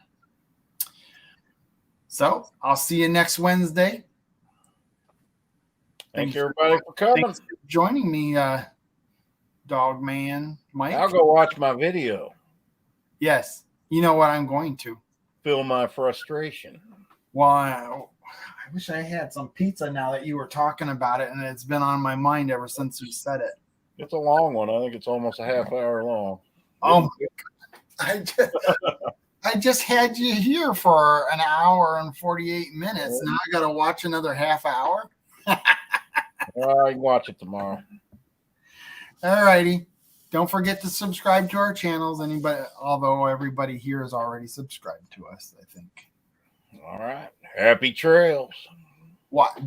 So I'll see you next Wednesday. Thanks, everybody, for coming. Thanks for joining me, Dogman Mike. I'll go watch my video. Yes. You know what I'm going to? Feel my frustration. Well, I wish I had some pizza now that you were talking about it, and it's been on my mind ever since you said it. It's a long one. I think it's almost a half hour long. Oh, my God. I just had you here for an hour and 48 minutes. Now I got to watch another half hour. Well, I can watch it tomorrow. All righty. Don't forget to subscribe to our channels. Although everybody here is already subscribed to us, I think. All right. Happy trails.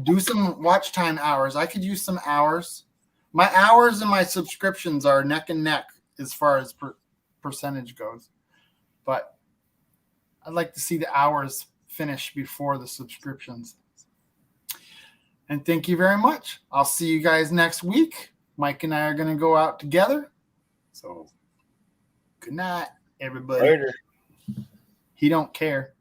Do some watch time hours. I could use some hours. My hours and my subscriptions are neck and neck as far as percentage goes. But I'd like to see the hours finish before the subscriptions. And thank you very much. I'll see you guys next week. Mike and I are going to go out together. So good night, everybody. Later. He don't care.